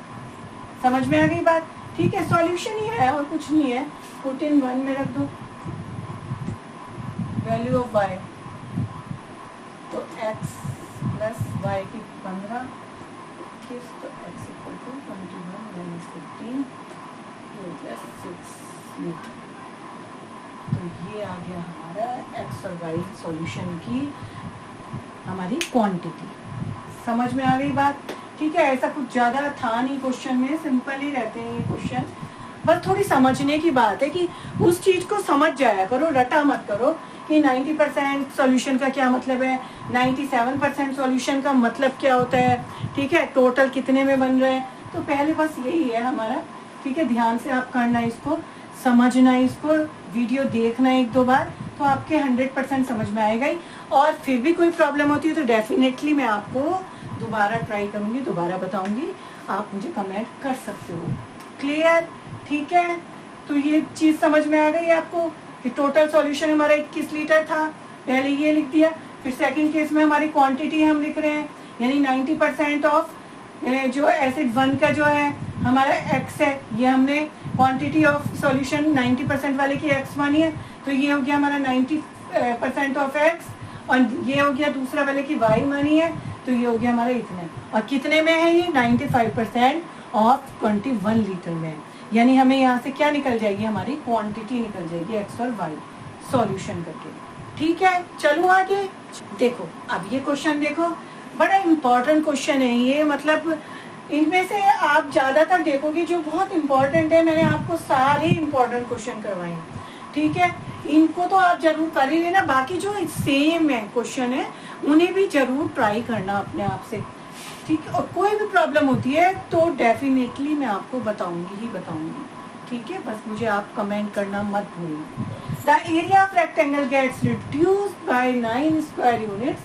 समझ में आ गई बात? ठीक है, सॉल्यूशन ही है और कुछ नहीं है। पुट इन 1 में रख दो वैल्यू ऑफ y, तो x प्लस y की 15 किस, तो x equal to 21 minus 15 plus 6। तो ये आ गया हमारा x और y सॉल्यूशन की हमारी क्वांटिटी। समझ में आ गई बात? ठीक है, ऐसा कुछ ज़्यादा था नहीं क्वेश्चन में, सिंपल ही रहते हैं ये क्वेश्चन। बस थोड़ी समझने की बात है कि उस चीज़ को समझ जाया करो, रटा मत करो कि 90% सॉल्यूशन का क्या मतलब है, 97% सॉल्यूशन का मतलब क्या होता है। ठीक है, टोटल कितने में बन रहे हैं। तो पहले बस यही है हमारा। ठीक है, ध्यान से आप करना, इसको समझना, इसको वीडियो देखना 1-2 बार, तो आपके 100% समझ में आएगा ही। और फिर भी कोई प्रॉब्लम होती है तो डेफिनेटली मैं आपको दोबारा ट्राई करूँगी, दोबारा बताऊँगी, आप मुझे कमेंट कर सकते हो। क्लियर? ठीक है, तो ये चीज़ समझ में आ गई आपको कि टोटल सॉल्यूशन हमारा 21 लीटर था। पहले ये लिख दिया, फिर सेकंड केस में हमारी क्वांटिटी हम लिख रहे हैं, यानी 90% ऑफ जो एसिड 1 का जो है हमारा x है, ये हमने क्वांटिटी ऑफ सॉल्यूशन 90% वाले की x1 है, तो ये हो गया हमारा 90% ऑफ x, और ये हो गया दूसरा वाले की y1 है, तो ये हो गया हमारा इतना। और कितने में है ये? 95% ऑफ 21 लीटर में। यानी हमें यहाँ से क्या निकल जाएगी? हमारी क्वांटिटी निकल जाएगी x और y सॉल्यूशन करके। ठीक है, चलो आगे देखो। अब ये क्वेश्चन देखो, बड़ा इम्पोर्टेंट क्वेश्चन है ये। मतलब इनमें से आप ज्यादातर देखोगे जो बहुत इम्पोर्टेंट है, मैंने आपको सारे इम्पोर्टेंट क्वेश्चन करवाए। ठीक है, इनको तो आप जरूर कर ही लेना। बाकी जो सेम है क्वेश्चन है उन्हें भी जरूर ट्राई करना अपने आप से। ठीक है, और कोई भी प्रॉब्लम होती है तो डेफिनेटली मैं आपको बताऊंगी ही बताऊंगी। ठीक है, बस मुझे आप कमेंट करना मत भूलिए। The area of rectangle gets reduced by 9 square units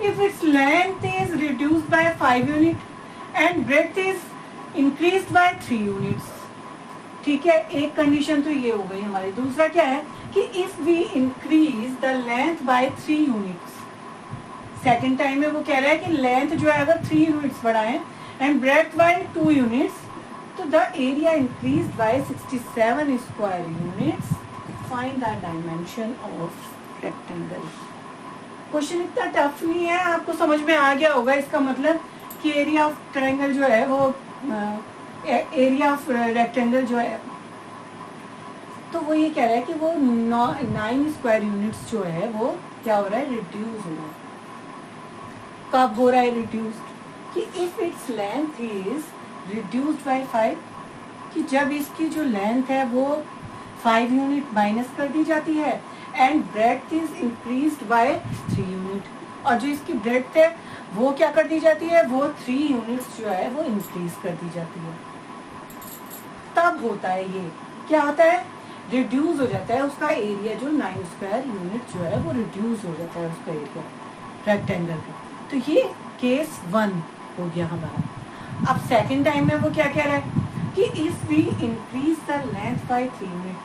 if its length is reduced by 5 unit and breadth is increased by 3 units. ठीक है, एक कंडीशन तो ये हो गई हमारी। दूसरा क्या है कि if we increase the length by 3 units, second time में वो कह रहा है कि लेंथ जो है अगर 3 यूनिट्स बढ़ाएं एंड ब्रेड्थ बाय 2 यूनिट्स, तो the area increase by 67 square units. Find the dimension of rectangle. Question इतना टफ नहीं है, आपको समझ में आ गया होगा इसका मतलब कि एरिया ऑफ ट्रायंगल जो है वो एरिया ऑफ रेक्टेंगल जो है, तो वो ये कह रहा है कि वो 9 स्क्वायर यूनिट्स जो है वो क्या हो रहा है, रिड्यूस हो रहा है। कब हो रहा है रिड्यूस? कि if its length is reduced by 5, कि जब इसकी जो लेंथ है वो 5 यूनिट माइनस कर दी जाती है and breadth is increased by 3 unit, और जो इसकी ब्रेड्थ है वो क्या कर दी जाती है, वो 3 यूनिट्स जो है वो इंक्रीज कर दी जाती है। तब होता है ये क्या होता है, रिड्यूस हो जाता है उसका एरिया, जो 9 स्क्वायर यूनिट जो है वो रिड्यूस हो जाता है उसका एरिया रेक्टेंगल का। तो ये केस 1 हो गया हमारा। अब सेकंड टाइम में वो क्या कह रहा है कि if we increase the length by 3 unit,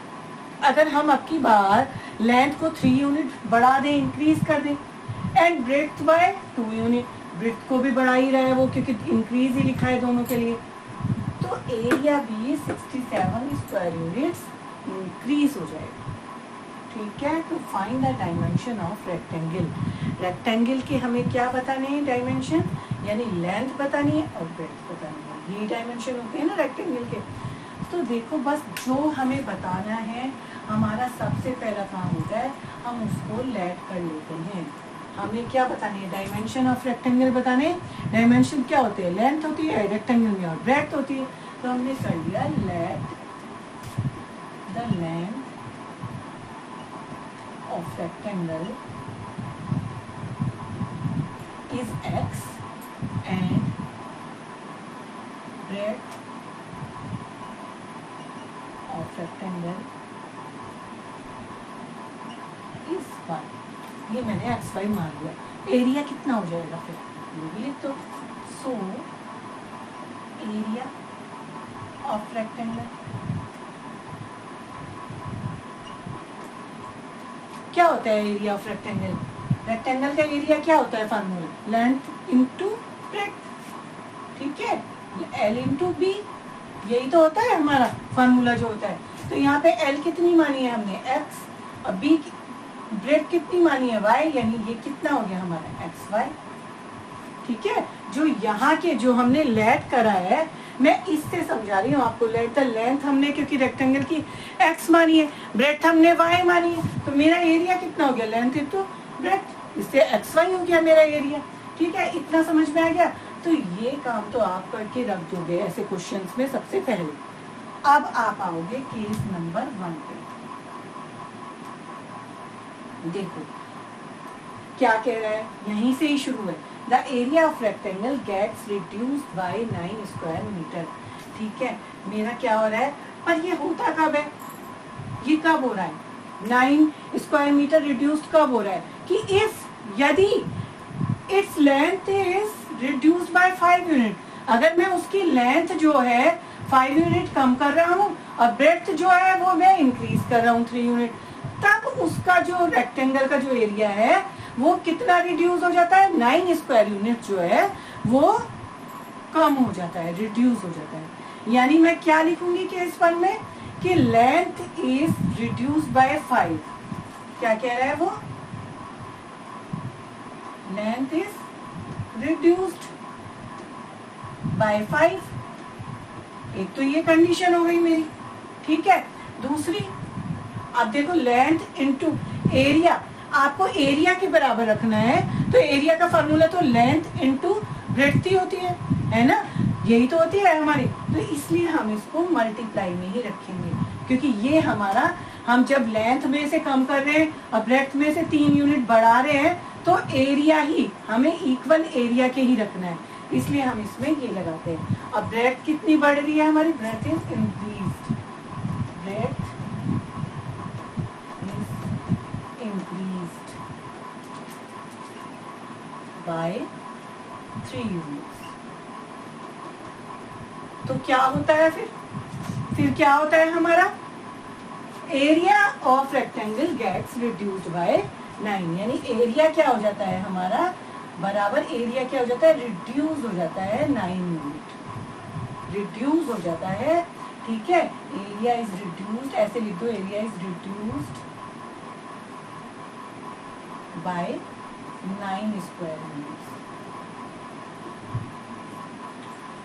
अगर हम अब की बार लेंथ को 3 यूनिट बढ़ा दें, इंक्रीज कर दें, and breadth by 2 unit, breadth को भी बढ़ा ही रहा है वो क्योंकि इंक्रीज ही लिखा है दोनों के लिए, तो एरिया भी 67 स्क्वायर यूनिट्स इंक्रीज हो जाएगा। ठीक है, तो find the dimension of rectangle. Rectangle के हमें क्या बताने हैं, डायमेंशन, यानी लेंथ बतानी है और ब्रेड्थ बतानी है, ये डायमेंशन होते हैं ना रेक्टेंगल के। तो देखो बस जो हमें बताना है, हमारा सबसे पहला काम होता है हम उसको लेट कर लेते हैं। हमें क्या बतानी है, डायमेंशन ऑफ रेक्टेंगल बताने। डायमेंशन क्या होते हैं, लेंथ होती है रेक्टेंगल में और ब्रेड्थ होती है, तो हमने कर लिया let the length of rectangle is x and breadth of rectangle is 1। ये मैंने x y मान लिया। एरिया कितना हो जाएगा फिर, ये भी लिख दो। सो एरिया ऑफ रेक्टेंगल क्या होता है, एरिया ऑफ रेक्टेंगल, रेक्टेंगल का एरिया क्या होता है, फार्मूला लेंथ इनटू ब्रेड्थ। ठीक है, L इंटू बी, यही तो होता है हमारा फार्मूला जो होता है। तो यहाँ पे L कितनी मानी है हमने, x, और B ब्रेड्थ कितनी मानी है, y, यानी ये कितना हो गया हमारा एक्स वाई। ठीक है, जो यहाँ के जो हमने लेट करा है, मैं इससे समझा रही हूँ आपको। लेट द लेंथ हमने क्योंकि रेक्टेंगल की x मानी है, ब्रेड्थ हमने y मानी है, तो मेरा एरिया कितना हो गया, लेंथ इनटू ब्रेड्थ, इससे एक्स वाई हो गया मेरा एरिया। ठीक है, इतना समझ में आ गया। तो ये काम तो आप करके रख दोगे ऐसे क्वेश्चंस में सबसे पहले। अब आप आओगे केस नंबर 1 पे। देखो क्या कह रहा है, यहीं से ही शुरू है। The area of rectangle gets reduced by 9 square metre. ठीक है, मेरा क्या हो रहा है, पर ये होता कब है, ये कब हो रहा है, 9 स्क्वायर मीटर रिड्यूस्ड कब हो रहा है, कि इफ यदि it's length is reduced by 5 unit, अगर मैं उसकी लेंथ जो है 5 यूनिट कम कर रहा हूँ और ब्रेड्थ जो है वो मैं इंक्रीज कर रहा हूँ 3 यूनिट, तब उसका जो रेक्टेंगल का जो एरिया है वो कितना रिड्यूस हो जाता है, 9 स्क्वायर यूनिट जो है वो कम हो जाता है, रिड्यूस हो जाता है। यानी मैं क्या लिखूंगी केस 1 में कि लेंथ इज रिड्यूस्ड बाय 5। क्या कह रहा है वो, लेंथ इज रिड्यूस्ड बाय 5। एक तो ये कंडीशन हो गई मेरी। ठीक है, दूसरी, अब देखो लेंथ इनटू एरिया, आपको एरिया के बराबर रखना है, तो एरिया का फॉर्मूला तो लेंथ इनटू ब्रेड्थ ही होती है ना, यही तो होती है हमारी। तो इसलिए हम इसको मल्टीप्लाई में ही रखेंगे, क्योंकि ये हमारा, हम जब लेंथ में से कम कर रहे हैं और ब्रेड्थ में से 3 यूनिट बढ़ा रहे हैं, तो एरिया ही हमें इक्वल एरिया के ही रखना है, इसलिए हम इसमें ये लगाते हैं। अब ब्रेड्थ कितनी बढ़ रही है हमारी, breadth is increased, breadth increased by 3 units। तो क्या होता है फिर क्या होता है हमारा, area of rectangle gets reduced by 9, यानी एरिया क्या हो जाता है हमारा, बराबर एरिया क्या हो जाता है, रिड्यूस हो जाता है 9 यूनिट, रिड्यूस हो जाता है। ठीक है, एरिया इज रिड्यूस्ड, ऐसे लिख दो, area is reduced by 9 square units.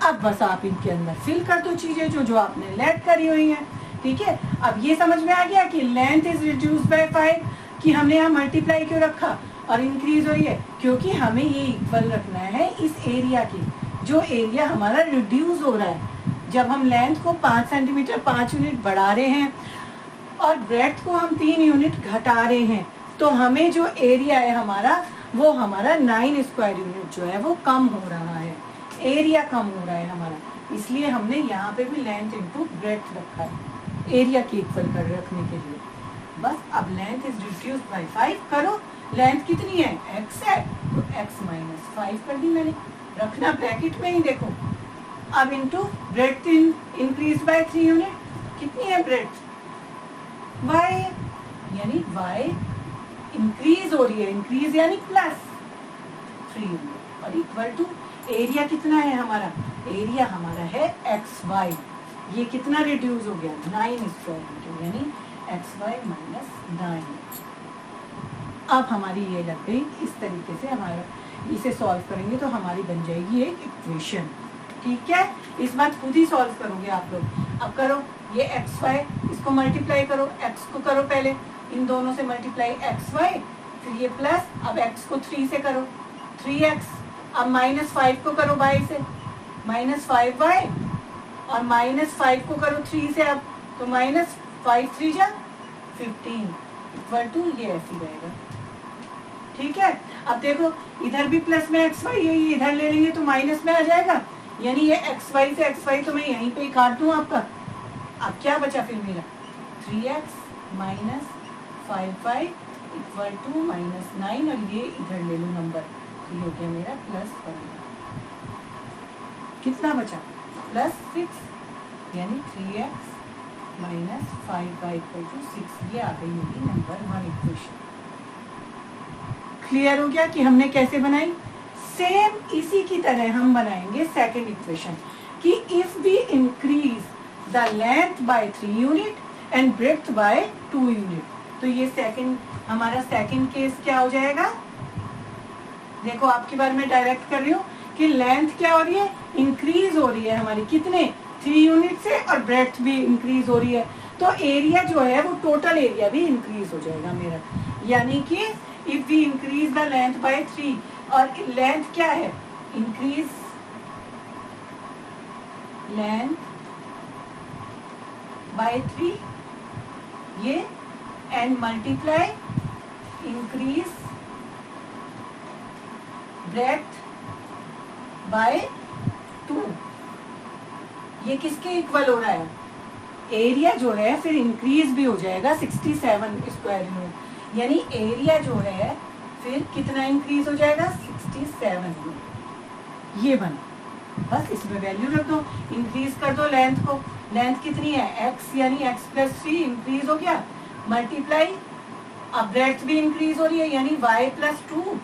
अब बस आप इनके अंदर फिल कर दो चीजें जो आपने लेट करी हुई हैं, ठीक है। अब ये समझ में आ गया कि लेंथ इज रिड्यूस बाय 5, कि हमने यहाँ मल्टीप्लाई क्यों रखा और इंक्रीज हो रही है, क्योंकि हमें ये इक्वल रखना है इस एरिया की, जो एरिया हमारा रिड्यूस हो रहा है। जब हम लेंथ को 5 सेंटीमीटर 5 यूनिट बढ़ा रहे हैं और ब्रेड्थ को हम 3 यूनिट घटा रहे हैं, तो हमें जो एरिया है हमारा, वो हमारा 9 स्क्वायर यूनिट जो है वो कम हो रहा है, एरिया कम हो रहा है हमारा। इसलिए हमने यहाँ पे भी लेंथ इंटू ब्रेड्थ रखा है, एरिया की इक्वल कर रखने के लिए। बस अब लेंथ इज रिड्यूस बाय 5 करो, लेंथ कितनी है, x है, तो x माइनस 5 कर दी मैंने, रखना ब्रैकेट में ही देखो। अब into breadth increase by 3 unit, कितनी है ब्रेड्थ, y, यानी y इंक्रीज हो रही है, इंक्रीज यानी प्लस 3 यूनिट, और इक्वल टू एरिया कितना है हमारा, एरिया हमारा है xy, ये कितना रिड्यूस हो गया, 9 स्क्वायर मीटर, यानी xy माइनस 9। अब हमारी ये लग गई, इस तरीके से हमारा इसे सॉल्व करेंगे तो हमारी बन जाएगी एक इक्वेशन, ठीक है। इस बात खुद ही सॉल्व करोगे आप लोग। अब करो ये xy, इसको मल्टीप्लाई करो, x को करो पहले, इन दोनों से मल्टीप्लाई xy, फिर ये प्लस, अब x को 3 से करो 3x, अब माइनस 5 को करो y से, माइनस 5y, और माइनस 5 को करो 3 से, अब तो माइनस 5 3 जा 15, इक्वल टू ये ऐसे रहेगा, ठीक है। अब देखो इधर भी प्लस में xy है, ये इधर ले लेंगे तो माइनस में आ जाएगा, यानी ये xy से xy तो मैं यहीं पे ही काट दूं आपका। अब क्या बचा फिर मेरा, 3x minus 5y equal to minus 9, और ये इधर ले लो नंबर, ये हो गया मेरा प्लस 1, कितना बचा, प्लस 6, यानी 3x minus 5y equal to 6, ये आ गई मेरी नंबर 1 इक्वेशन। क्लियर हो गया कि हमने कैसे बनाई। सेम इसी की तरह हम बनाएंगे सेकंड इक्वेशन, कि if we increase the length by 3 unit and breadth by 2 unit, तो ये सेकंड हमारा सेकंड केस क्या हो जाएगा। देखो आपकी बार मैं डायरेक्ट कर रही हूँ कि लेंथ क्या हो रही है, इंक्रीज हो रही है हमारी, कितने 3 यूनिट से, और ब्रेड्थ भी इंक्रीज हो रही है, तो एरिया जो है वो टोटल एरिया भी इंक्रीज हो जाएगा मेरा। यानी कि if we increase the length by 3, और लेंथ क्या है, इंक्रीज लेंथ बाय 3 ये, and multiply increase breadth by 2, ये किसके इक्वल हो रहा है, एरिया जो है फिर इंक्रीज भी हो जाएगा 67 स्क्वायर यूनिट, यानी एरिया जो है फिर कितना इंक्रीज हो जाएगा, 67 यूनिट, ये बना। बस इसमें वैल्यू रख दो, इंक्रीज कर दो लेंथ को, लेंथ कितनी है x, यानी x प्लस 3 इंक्रीज हो गया, मल्टीप्लाई, अब ब्रेड्थ भी इंक्रीज हो रही है, यानी y प्लस 2,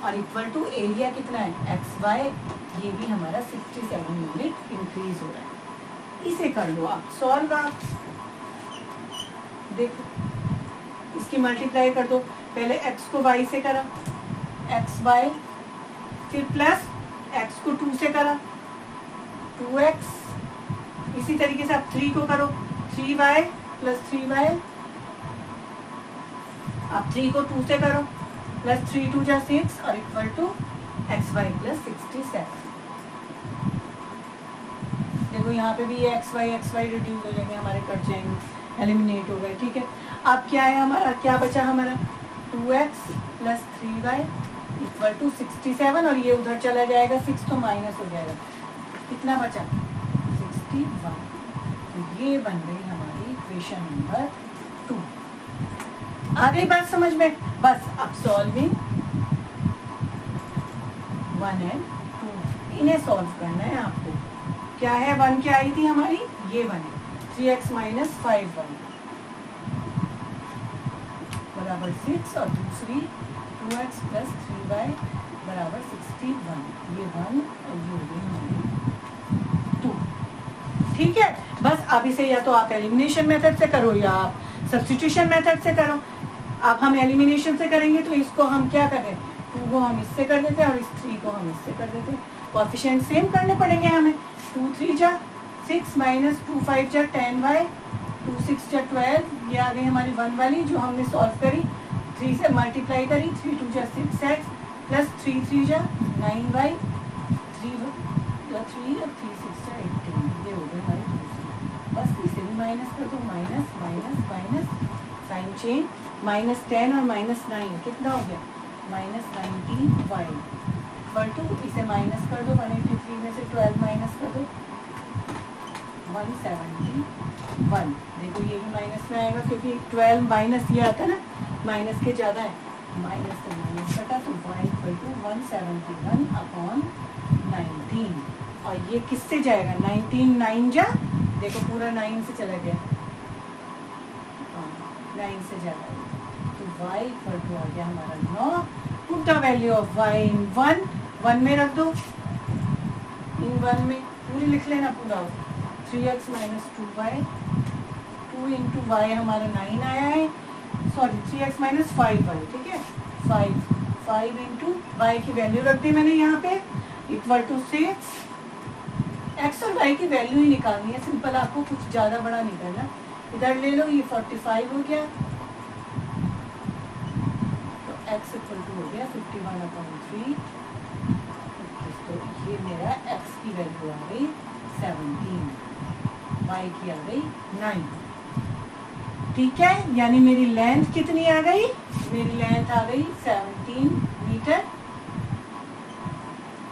और इक्वल टू एरिया कितना है xy, ये भी हमारा 67 यूनिट इंक्रीज हो रहा है। इसे कर लो आप सॉल्व, आप देखो इसकी मल्टीप्लाई कर दो, पहले x को y से करा xy, फिर प्लस x को 2 से करा 2x, इसी तरीके से आप 3 को करो 3y प्लस 3y, आप 3 को 2 से करो प्लस 3 2 जा 6, और इक्वल टू xy प्लस 67। देखो यहाँ पे भी ये xy रिड्यूस हो जाएंगे, हमारे कट जाएंगे, एलिमिनेट हो गए, ठीक है। अब क्या है हमारा, क्या बचा हमारा 2x plus 3y equal to 67, और ये उधर चला जाएगा 6 तो माइनस हो जाएगा, कितना बचा 61, तो ये बन गई हमारी इक्वेशन नंबर 2। आ गई बात समझ में। बस अब सॉल्विंग 1 एंड 2 इन्हें सॉल्व करना है आपको। क्या है 1 क्या आई थी हमारी, ये 1 है 3x माइनस 5y बराबर 6, और दूसरी 2x प्लस 3y बराबर 61, ये 1 और ये हो गई हमारी 2, ठीक है। बस अब इसे या तो आप एलिमिनेशन मेथड से करो या आप सब्स्टिट्यूशन मेथड से करो। अब हम एलिमिनेशन से करेंगे तो इसको हम क्या करें, 2 को हम इससे कर देते हैं और इस 3 को हम इससे कर देते हैं। कोएफिशिएंट सेम करने पड़ेंगे हमें। 2 3 जा 6 माइनस 2 5 जा 10y, 2 6 जा 12, ये आ गई हमारी 1 वाली जो हमने सॉल्व करी, 3 से मल्टीप्लाई करी, 3 2 जा 6x प्लस 3 3 जा 9y, 3 या 3 और 3 6 जा 18, ये हो गई हमारी दूसरी। बस इसे भी माइनस कर दो, minus minus minus, sign change, minus 10 और माइनस 9 कितना हो गया, माइनस 19y इक्वल टू, इसे माइनस कर दो, 183 में से 12 माइनस कर दो, 171। देखो ये भी माइनस में आएगा क्योंकि 12 माइनस ये आता है ना, माइनस के ज़्यादा है, माइनस से माइनस कटा तो y इक्वल टू 171 अपॉन 19। और ये किससे जाएगा, 19 9 जा, देखो पूरा 9 से चला गया, 9 से जाएगा तो y इक्वल टू आ गया हमारा 9। Put the value of y इन 1 में रख दो, इन 1 में पूरी लिख लेना पूरा, 3x minus 2y, 2 into Y हमारा 9 आया है, सॉरी 3x माइनस 5y, ठीक है 5 इंटू वाई की वैल्यू रख दी मैंने यहाँ पे इक्वल टू 6। x और y की वैल्यू ही निकालनी है, सिंपल, आपको कुछ ज़्यादा बड़ा नहीं करना। इधर ले लो, ये 45 हो गया तो x इक्वल टू हो गया 51/3, तो ये मेरा x की वैल्यू आ गई 17, y की आ गई 9, ठीक है। यानी मेरी लेंथ कितनी आ गई, मेरी लेंथ आ गई 17 मीटर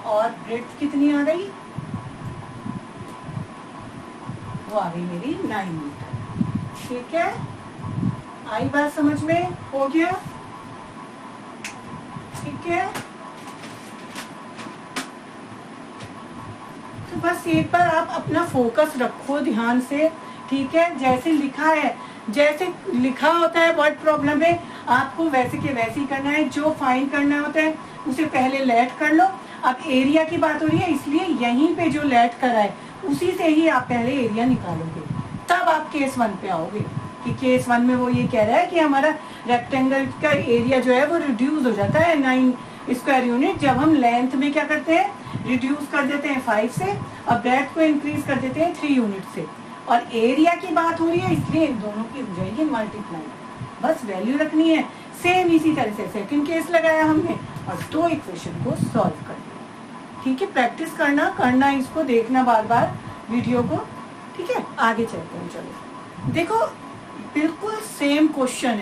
और ब्रेड्थ कितनी आ गई, वो आ गई मेरी 9 मीटर, ठीक है। आई बात समझ में, हो गया, ठीक है। तो बस एक बार आप अपना फोकस रखो ध्यान से, ठीक है। जैसे लिखा है, जैसे लिखा होता है वर्ड प्रॉब्लम में, आपको वैसे के वैसे ही करना है। जो फाइंड करना होता है उसे पहले लेट कर लो। अब एरिया की बात हो रही है, इसलिए यहीं पे जो लेट करा है उसी से ही आप पहले एरिया निकालोगे, तब आप केस 1 पे आओगे। कि केस 1 में वो ये कह रहा है कि हमारा रेक्टेंगल का एरिया जो है वो रिड्यूस हो जाता है 9 स्क्वायर यूनिट, जब हम लेंथ में क्या करते हैं, रिड्यूस कर देते हैं 5 से और ब्रेड्थ को इंक्रीज कर देते हैं 3 यूनिट से। और एरिया की बात हो रही है, इसलिए इन दोनों की हो जाएगी मल्टीप्लाई, बस वैल्यू रखनी है। सेम इसी तरह से सेकंड केस लगाया हमने और 2 इक्वेशन को सॉल्व कर दिया, ठीक है। प्रैक्टिस करना इसको, देखना बार बार वीडियो को, ठीक है। आगे चलते हैं, चलो देखो बिल्कुल सेम क्वेश्चन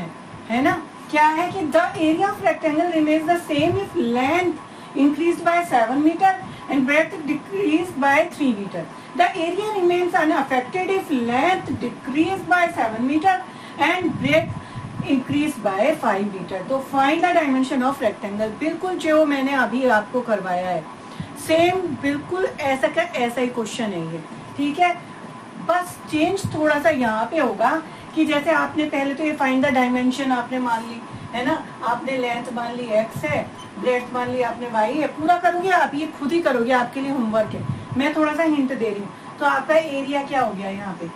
है ना। क्या है कि the area of rectangle remains the same if length increase by 7 metre and breadth decreased by 3 meter. The area remains unaffected if length decreased by 7 meter and breadth increased by 5 meter. तो find the dimension of rectangle, बिल्कुल जो मैंने अभी आपको करवाया है, same बिल्कुल ऐसा का ऐसा ही क्वेश्चन है ये, ठीक है। बस चेंज थोड़ा सा यहाँ पे होगा कि जैसे आपने पहले तो ये फाइंड द डायमेंशन आपने मान ली है ना, आपने लेंथ मान ली x है, ब्रेड्थ मान ली आपने y है, पूरा करोगे आप, ये खुद ही करोगे, आपके लिए होमवर्क है, मैं थोड़ा सा हिंट दे रही हूँ। तो आपका एरिया क्या हो गया यहाँ पे,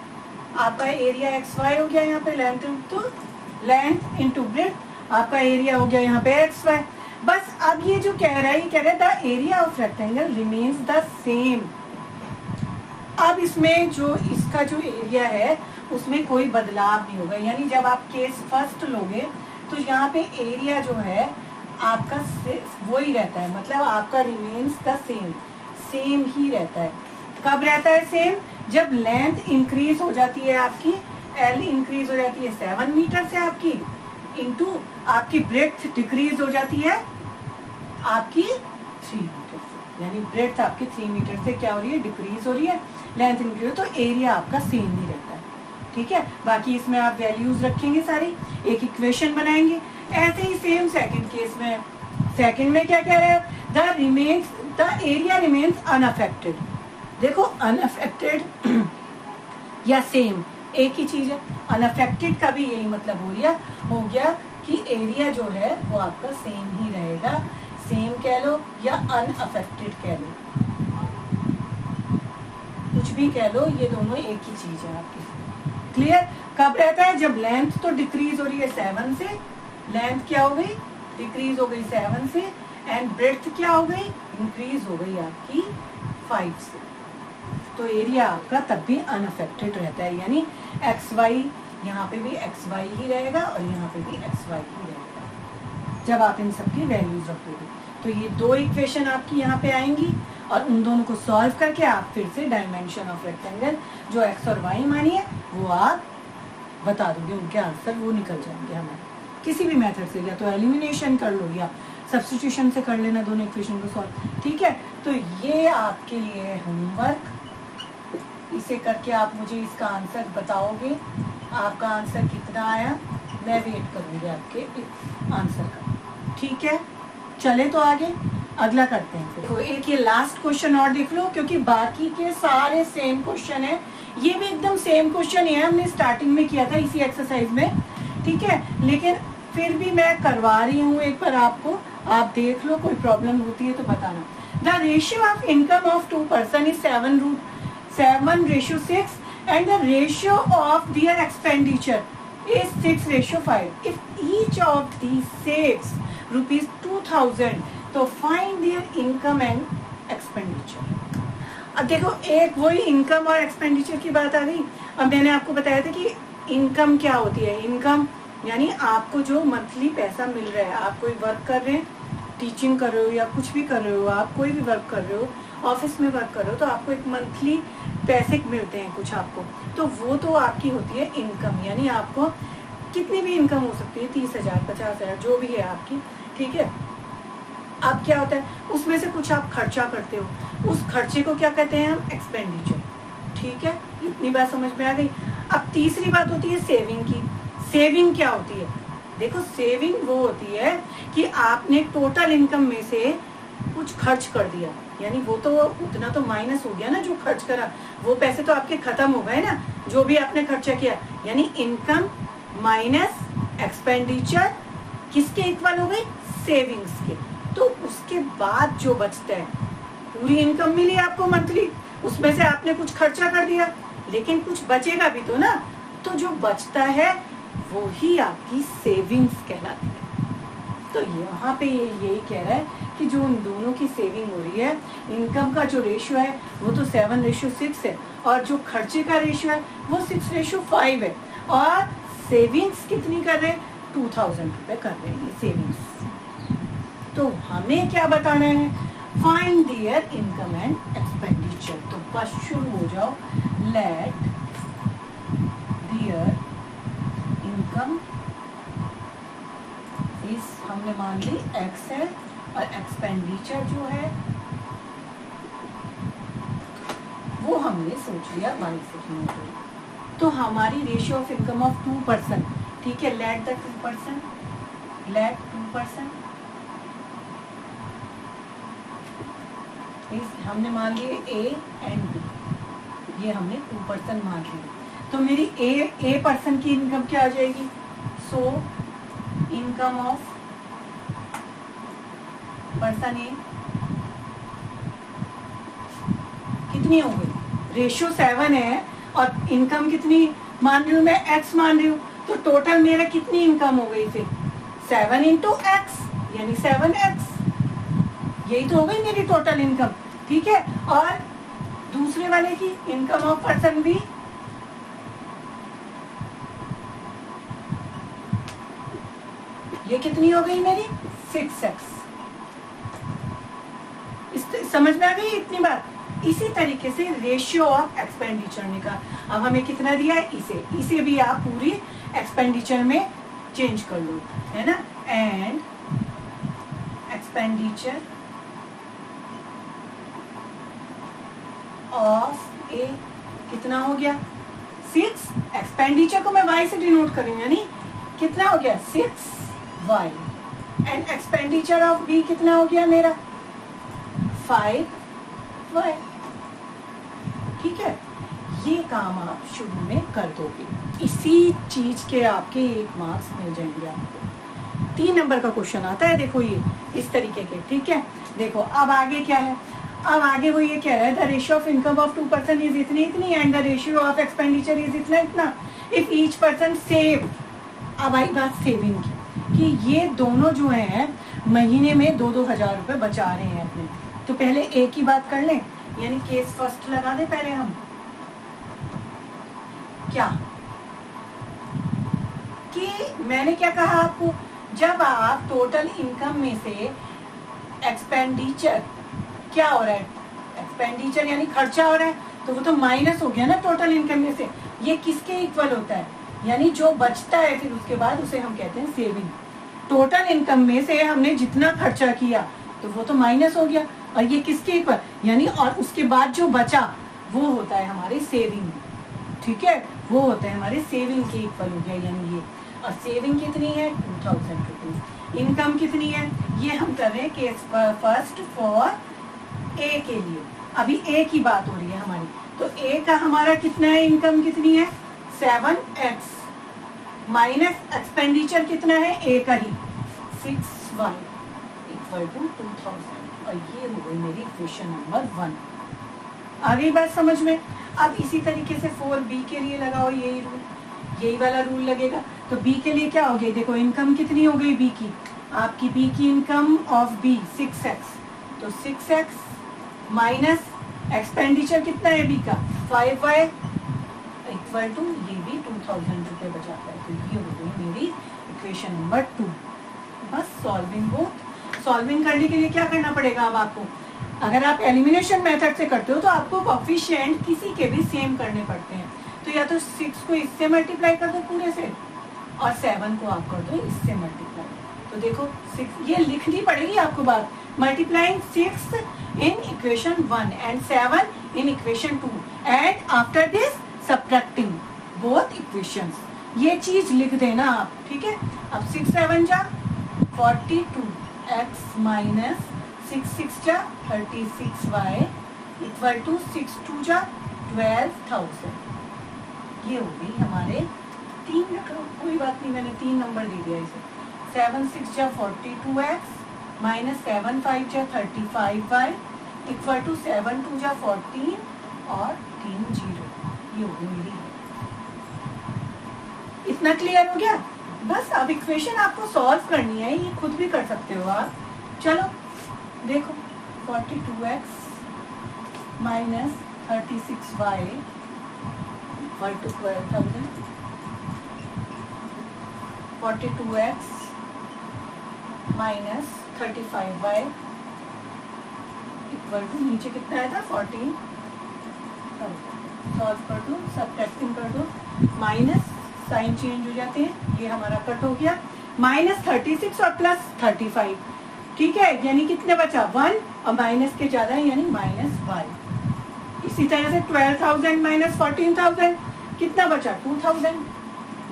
आपका एरिया XY हो गया यहाँ पे, लेंथ इंटू ब्रेड्थ, आपका एरिया हो गया यहाँ पे XY। बस अब ये जो कह रहा है, ये कह रहा है the area of rectangle remains the same. अब इसमें जो इसका जो एरिया है उसमें कोई बदलाव नहीं होगा, यानी जब आप केस फर्स्ट लोगे तो यहाँ पे एरिया जो है आपका वो ही रहता है, मतलब आपका रिमेन्स द सेम ही रहता है। कब रहता है सेम, जब लेंथ इंक्रीज हो जाती है आपकी, L इंक्रीज हो जाती है 7 मीटर से आपकी, इंटू आपकी ब्रेड्थ डिक्रीज हो जाती है आपकी 3 मीटर से, यानी ब्रेड्थ आपकी 3 मीटर से क्या हो रही है, डिक्रीज हो रही है, लेंथ इंक्रीज, तो एरिया आपका सेम ही रहता है, ठीक है। बाकी इसमें आप वैल्यूज रखेंगे सारी, एक इक्वेशन बनाएंगे। ऐसे ही सेम सेकंड केस में, सेकंड में क्या कह रहे हैं, द एरिया रिमेन्स अनअफेक्टेड। देखो अनअफेक्टेड या सेम एक ही चीज है, अनअफेक्टेड का भी यही मतलब हो गया कि एरिया जो है वो आपका सेम ही रहेगा, सेम कह लो या अनअफेक्टेड कह लो, कुछ भी कह लो, ये दोनों एक ही चीज है आपकी। क्लियर। कब रहता है, जब लेंथ तो डिक्रीज हो रही है 7 से लेंथ क्या हो गई, डिक्रीज हो गई 7 से, एंड ब्रेड्थ क्या हो गई, इंक्रीज हो गई आपकी 5 से। तो एरिया आपका तब भी अनअफेक्टेड रहता है, यानी एक्स वाई, यहाँ पे भी एक्स वाई ही रहेगा और यहाँ पे भी एक्स वाई ही रहेगा जब आप इन सबकी वैल्यूज रखोगे। तो ये दो इक्वेशन आपकी यहाँ पे आएंगी और उन दोनों को सॉल्व करके आप फिर से डायमेंशन ऑफ रेक्टेंगल जो एक्स और वाई मानिए वो आप बता दोगे, उनके आंसर वो निकल जाएंगे हमारे किसी भी मेथड से, या तो एलिमिनेशन कर लो या सब्स्टिट्यूशन से कर लेना दोनों इक्वेशन को सॉल्व। ठीक है, तो ये आपके लिए है होमवर्क, इसे करके आप मुझे इसका आंसर बताओगे। आपका आंसर कितना आया मैं वेट करूंगी आपके आंसर का। ठीक है, चले तो आगे अगला करते हैं। तो एक ये लास्ट क्वेश्चन और देख लो, क्योंकि बाकी के सारे सेम क्वेश्चन है, ये भी एकदम सेम क्वेश्चन ही है, हमने स्टार्टिंग में किया था इसी एक्सरसाइज में। ठीक है, लेकिन फिर भी मैं करवा रही हूँ एक बार आपको, आप देख लो, कोई प्रॉब्लम होती है तो बताना। The ratio of income of 2 person is 7:6 and the ratio of their expenditure is 6:5. If each of these saves rupees 2000, तो find their income and expenditure. अब देखो, एक वही इनकम और एक्सपेंडिचर की बात आ गई। अब मैंने आपको बताया था कि इनकम क्या होती है। इनकम यानी आपको जो मंथली पैसा मिल रहा है, आप कोई वर्क कर रहे हैं, टीचिंग कर रहे हो या कुछ भी कर रहे हो, आप कोई भी वर्क कर रहे हो, ऑफिस में वर्क कर रहे हो, तो आपको एक मंथली पैसे मिलते हैं कुछ आपको, तो वो तो आपकी होती है इनकम। यानी आपको कितनी भी इनकम हो सकती है, 30,000 50,000 जो भी है आपकी। ठीक है, अब क्या होता है, उसमें से कुछ आप खर्चा करते हो, उस खर्चे को क्या कहते हैं हम, एक्सपेंडिचर। ठीक है, इतनी बात समझ में आ गई। अब तीसरी बात होती है सेविंग की। सेविंग क्या होती है, देखो सेविंग वो होती है कि आपने टोटल इनकम में से कुछ खर्च कर दिया, यानी वो तो उतना तो माइनस हो गया ना, जो खर्च करा वो पैसे तो आपके खत्म हो गए ना, जो भी आपने खर्चा किया, यानी इनकम माइनस एक्सपेंडिचर किसके इक्वल हो गई, सेविंग्स के। तो उसके बाद जो बचता है, पूरी इनकम मिली आपको मंथली, उसमें से आपने कुछ खर्चा कर दिया, लेकिन कुछ बचेगा भी तो ना, तो जो बचता है वो ही आपकी सेविंग्स कहलाती है। तो यहाँ पे ये यही कह रहा है कि जो उन दोनों की सेविंग हो रही है, इनकम का जो रेशियो है वो तो 7:6 है, और जो खर्चे का रेशियो है वो 6:5 है, और सेविंग्स कितनी कर रहे हैं, 2000 रुपये कर रहे हैं सेविंग्स। तो हमें क्या बताना है, find there income and expenditure. तो बस शुरू हो जाओ, लेट देयर इनकम इस हमने मान ली एक्स है, और एक्सपेंडिचर जो है वो हमने सोच लिया वाई से। तो हमारी ratio of income of 2 person, ठीक है, let the 2 person, let 2 person हमने मान लिए ए एंड बी, ये हमने 2 पर्सन मान लिए। तो मेरी ए पर्सन की इनकम क्या आ जाएगी, सो इनकम ऑफ पर्सन ए कितनी हो गई, रेशियो 7 है और इनकम कितनी मान रही हूँ मैं, एक्स मान रही हूँ, तो टोटल मेरा कितनी इनकम हो गई फिर 7 into x यानी 7x, यही तो हो गई मेरी टोटल इनकम। ठीक है, और दूसरे वाले की इनकम ऑफ पर्सन भी ये कितनी हो गई मेरी 6x। समझ में आ गई इतनी बात। इसी तरीके से रेशियो ऑफ एक्सपेंडिचर निकाल। अब हमें कितना दिया है, इसे भी आप पूरी एक्सपेंडिचर में चेंज कर लो, है ना, एंड एक्सपेंडिचर ऑफ ए कितना हो गया 6, एक्सपेंडिचर को मैं y से डिनोट करूंगी, यानी कितना हो गया 6y, and expenditure of B कितना हो गया मेरा 5y। ठीक है, ये काम आप शुरू में कर दोगे, इसी चीज के आपके 1 मार्क्स मिल जाएंगे आपको। 3 नंबर का क्वेश्चन आता है, देखो ये इस तरीके के। ठीक है, देखो अब आगे क्या है, अब आगे वो ये कह रहा है the ratio of income of 2 person is इतनी इतनी and the ratio of expenditure is इतना इतना इफ ईच पर्सन सेव। अब आई बात सेविंग की, कि ये दोनों जो हैं महीने में 2-2 हज़ार रुपए बचा रहे हैं अपने। तो पहले ए की बात कर लें, यानी केस फर्स्ट लगा दें पहले हम। क्या कि मैंने क्या कहा आपको, जब आप टोटल इनकम में से एक्सपेंडिचर क्या हो रहा है, एक्सपेंडिचर यानी खर्चा हो रहा है, तो वो तो माइनस हो गया ना टोटल इनकम में से। ये किसके इक्वल होता है, यानी जो बचता है फिर उसके बाद उसे हम कहते हैं सेविंग। टोटल इनकम में से हमने जितना खर्चा किया तो वो तो माइनस हो गया, और ये किसके इक्वल, यानी और उसके बाद जो बचा वो होता है हमारे सेविंग। ठीक है, वो होता है हमारे सेविंग के इक्वल हो गया, यानी ये। और सेविंग कितनी है, 2000 रुपीज। इनकम कितनी है, ये हम कर रहे हैं केस फर्स्ट फॉर ए के लिए। अभी ए की बात हो रही है हमारी, तो ए का हमारा कितना है, इनकम कितनी है 7x माइनस एक्सपेंडिचर कितना है ए का ही 6y इक्वल टू 2000, और ये हो गई मेरी इक्वेशन नंबर 1। आ गई बात समझ में। अब इसी तरीके से 4b के लिए लगाओ यही रूल, यही वाला रूल लगेगा। तो b के लिए क्या हो गई, देखो इनकम कितनी हो गई b की, आपकी b की इनकम ऑफ b 6x, तो 6x माइनस एक्सपेंडिचर कितना है b का 5y इक्वल टू ये भी 2000 रुपये बचाता है। तो ये हो गई मेरी इक्वेशन नंबर 2। बस सॉल्विंग को, सॉल्विंग करने के लिए क्या करना पड़ेगा अब आपको, अगर आप एलिमिनेशन मेथड से करते हो तो आपको कोएफिशिएंट किसी के भी सेम करने पड़ते हैं। तो या तो 6 को इससे मल्टीप्लाई कर दो पूरे से, और 7 को आप कर दो इससे मल्टीप्लाई। तो देखो 6 ये लिखनी पड़ेगी आपको बात, multiplying 6 in equation 1 and 7 in equation 2 and after this subtracting both equations. ये चीज लिख देना आप, ठीक है। अब 6 7 जा 42x माइनस 6 6 जा 36y इक्वल टू 6 2 जा 12,000। ये हो गई हमारे 3, कोई बात नहीं मैंने 3 नंबर दे दिया इसे। 7 6 जा 42x माइनस 7 5 जा 35y इक्वल टू 7 2 जा 14 और 3 0। ये हो गई मेरी। इतना क्लियर हो गया। बस अब इक्वेशन आपको सॉल्व करनी है, ये खुद भी कर सकते हो आप। चलो देखो 42x minus 36y equal to 12,000, 42x minus 35y equal to नीचे कितना आया था 14, सॉल्व कर दो, सब्ट्रैक्टिंग कर दो, माइनस साइन चेंज हो जाते हैं, ये हमारा कट हो गया, माइनस 36 और प्लस 35, ठीक है, यानी कितने बचा 1 और माइनस के ज्यादा है यानी माइनस y। इसी तरह से 12,000 माइनस 14,000 कितना बचा 2,000,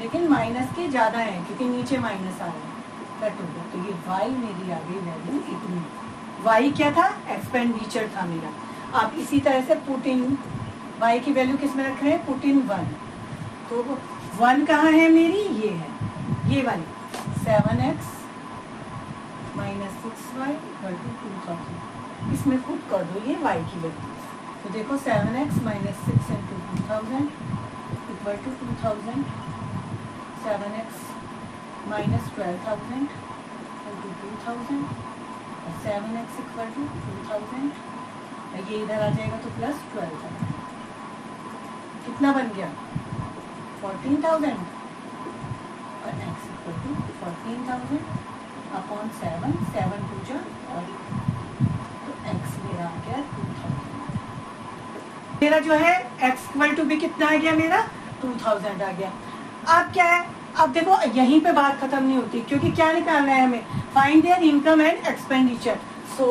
लेकिन माइनस के ज्यादा है क्योंकि नीचे माइनस आ रहा है, कट हो गया। तो ये y मेरी आ गई वैल्यू इतनी। y क्या था, एक्सपेंडिचर था मेरा। आप इसी तरह से पुट इन y की वैल्यू किस में रख रहे हैं, पुट इन 1। तो 1 कहाँ है मेरी, ये है, ये वाली 7x minus 6y equal to 2000। इसमें पुट कर दो ये y की वैल्यू। तो देखो 7x minus 6 into 2000 equal to 2000, 7x minus 12,000 into 2000 और 7x इक्वल टू 2000, ये इधर आ जाएगा तो प्लस 12,000। कितना बन गया 14,000 और x equal to 14,000 upon 7, 7 two जा और तो x मेरा आ गया 2000। मेरा जो है x इक्वल टू भी कितना आ गया मेरा 2000 आ गया। अब क्या है, अब देखो यहीं पे बात खत्म नहीं होती क्योंकि क्या निकालना है हमें, find there income and expenditure. So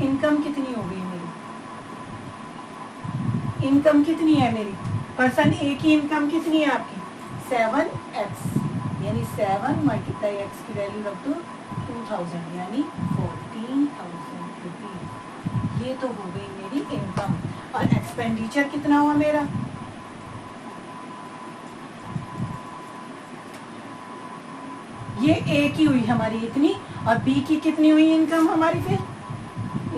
income कितनी हो गई मेरी, इनकम कितनी है मेरी, पर्सन ए की इनकम कितनी है आपकी 7x, यानी 7 मल्टीप्लाई x की वैल्यू रख दो 2000 यानी 14,000 रुपीज। ये तो हो गई मेरी इनकम। और एक्सपेंडिचर कितना हुआ मेरा, ये ए की हुई हमारी इतनी, और बी की कितनी हुई इनकम हमारी, फिर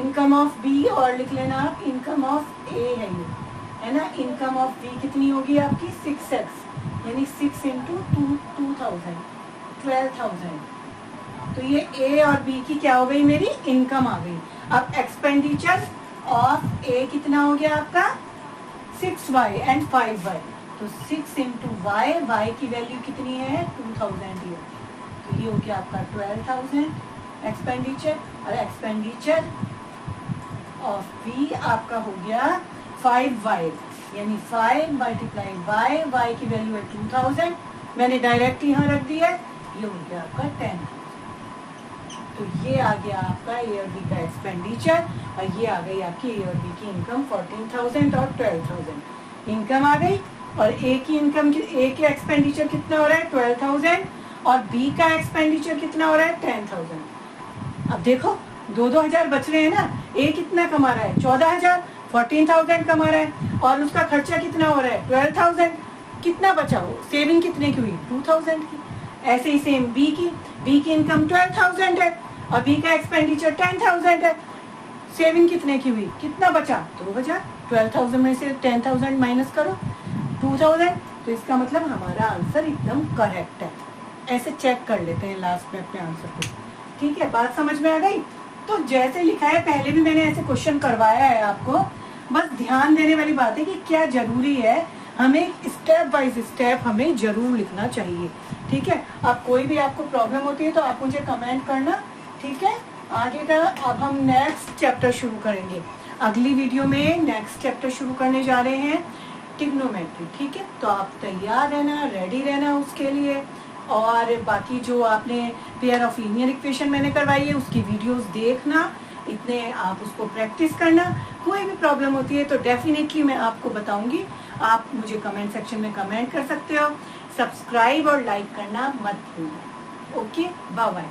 इनकम ऑफ बी और लिख लेना आप इनकम ऑफ ए है ये, है ना। इनकम ऑफ बी कितनी होगी आपकी 6x यानी 6 इंटू 2000 12,000 तो ये ए और बी की क्या हो गई, मेरी इनकम आ गई। अब एक्सपेंडिचर ऑफ ए कितना हो गया आपका 6y एंड 5y, तो 6 इंटू वाई की वैल्यू कितनी है 2000 ये, तो ये हो गया आपका 12,000 एक्सपेंडिचर, और एक्सपेंडिचर ऑफ बी आपका हो गया 5y, यानी 5 मल्टीप्लाई y की वैल्यू है 2000, मैंने डायरेक्ट यहाँ रख दिया, ये हो गया आपका 10,000। तो ये आ गया आपका ए और बी का एक्सपेंडिचर, और ये आ गई आपकी ए और बी की इनकम 14,000 और 12,000 इनकम आ गई। और ए की इनकम, ए के एक्सपेंडिचर कितना हो रहा है 12,000, और बी का एक्सपेंडिचर कितना हो रहा है 10,000। अब देखो 2-2 हजार बच रहे हैं ना, ए कितना कमा रहा है 14,000, 14,000 कमा रहा है, और उसका खर्चा कितना हो रहा है 12,000, कितना बचा हो, सेविंग कितने की हुई 2,000 की। ऐसे ही सेम बी की इनकम 12,000 है और बी का एक्सपेंडिचर 10,000 है, सेविंग कितने की हुई, कितना बचा 2,000, 12,000 में से 10,000 माइनस करो 2,000, तो इसका मतलब हमारा आंसर एकदम करेक्ट है। ऐसे चेक कर लेते हैं लास्ट में अपने आंसर को, ठीक है, बात समझ में आ गई। तो जैसे लिखा है, पहले भी मैंने ऐसे क्वेश्चन करवाया है आपको, बस ध्यान देने वाली बात है कि क्या जरूरी है, हमें स्टेप बाय स्टेप हमें जरूर लिखना चाहिए, ठीक है। अब कोई भी आपको प्रॉब्लम होती है तो आप मुझे कमेंट करना, ठीक है। आगे का अब हम नेक्स्ट चैप्टर शुरू करेंगे, अगली वीडियो में नेक्स्ट चैप्टर शुरू करने जा रहे हैं ट्रिग्नोमेट्री, ठीक है। तो आप तैयार रहना, रेडी रहना उसके लिए। और बाकी जो आपने पेयर ऑफ लीनियर इक्वेशन मैंने करवाई है उसकी वीडियोस देखना, इतने आप उसको प्रैक्टिस करना। कोई भी प्रॉब्लम होती है तो डेफिनेटली मैं आपको बताऊंगी, आप मुझे कमेंट सेक्शन में कमेंट कर सकते हो। सब्सक्राइब और लाइक करना मत भूलना। Okay, bye bye.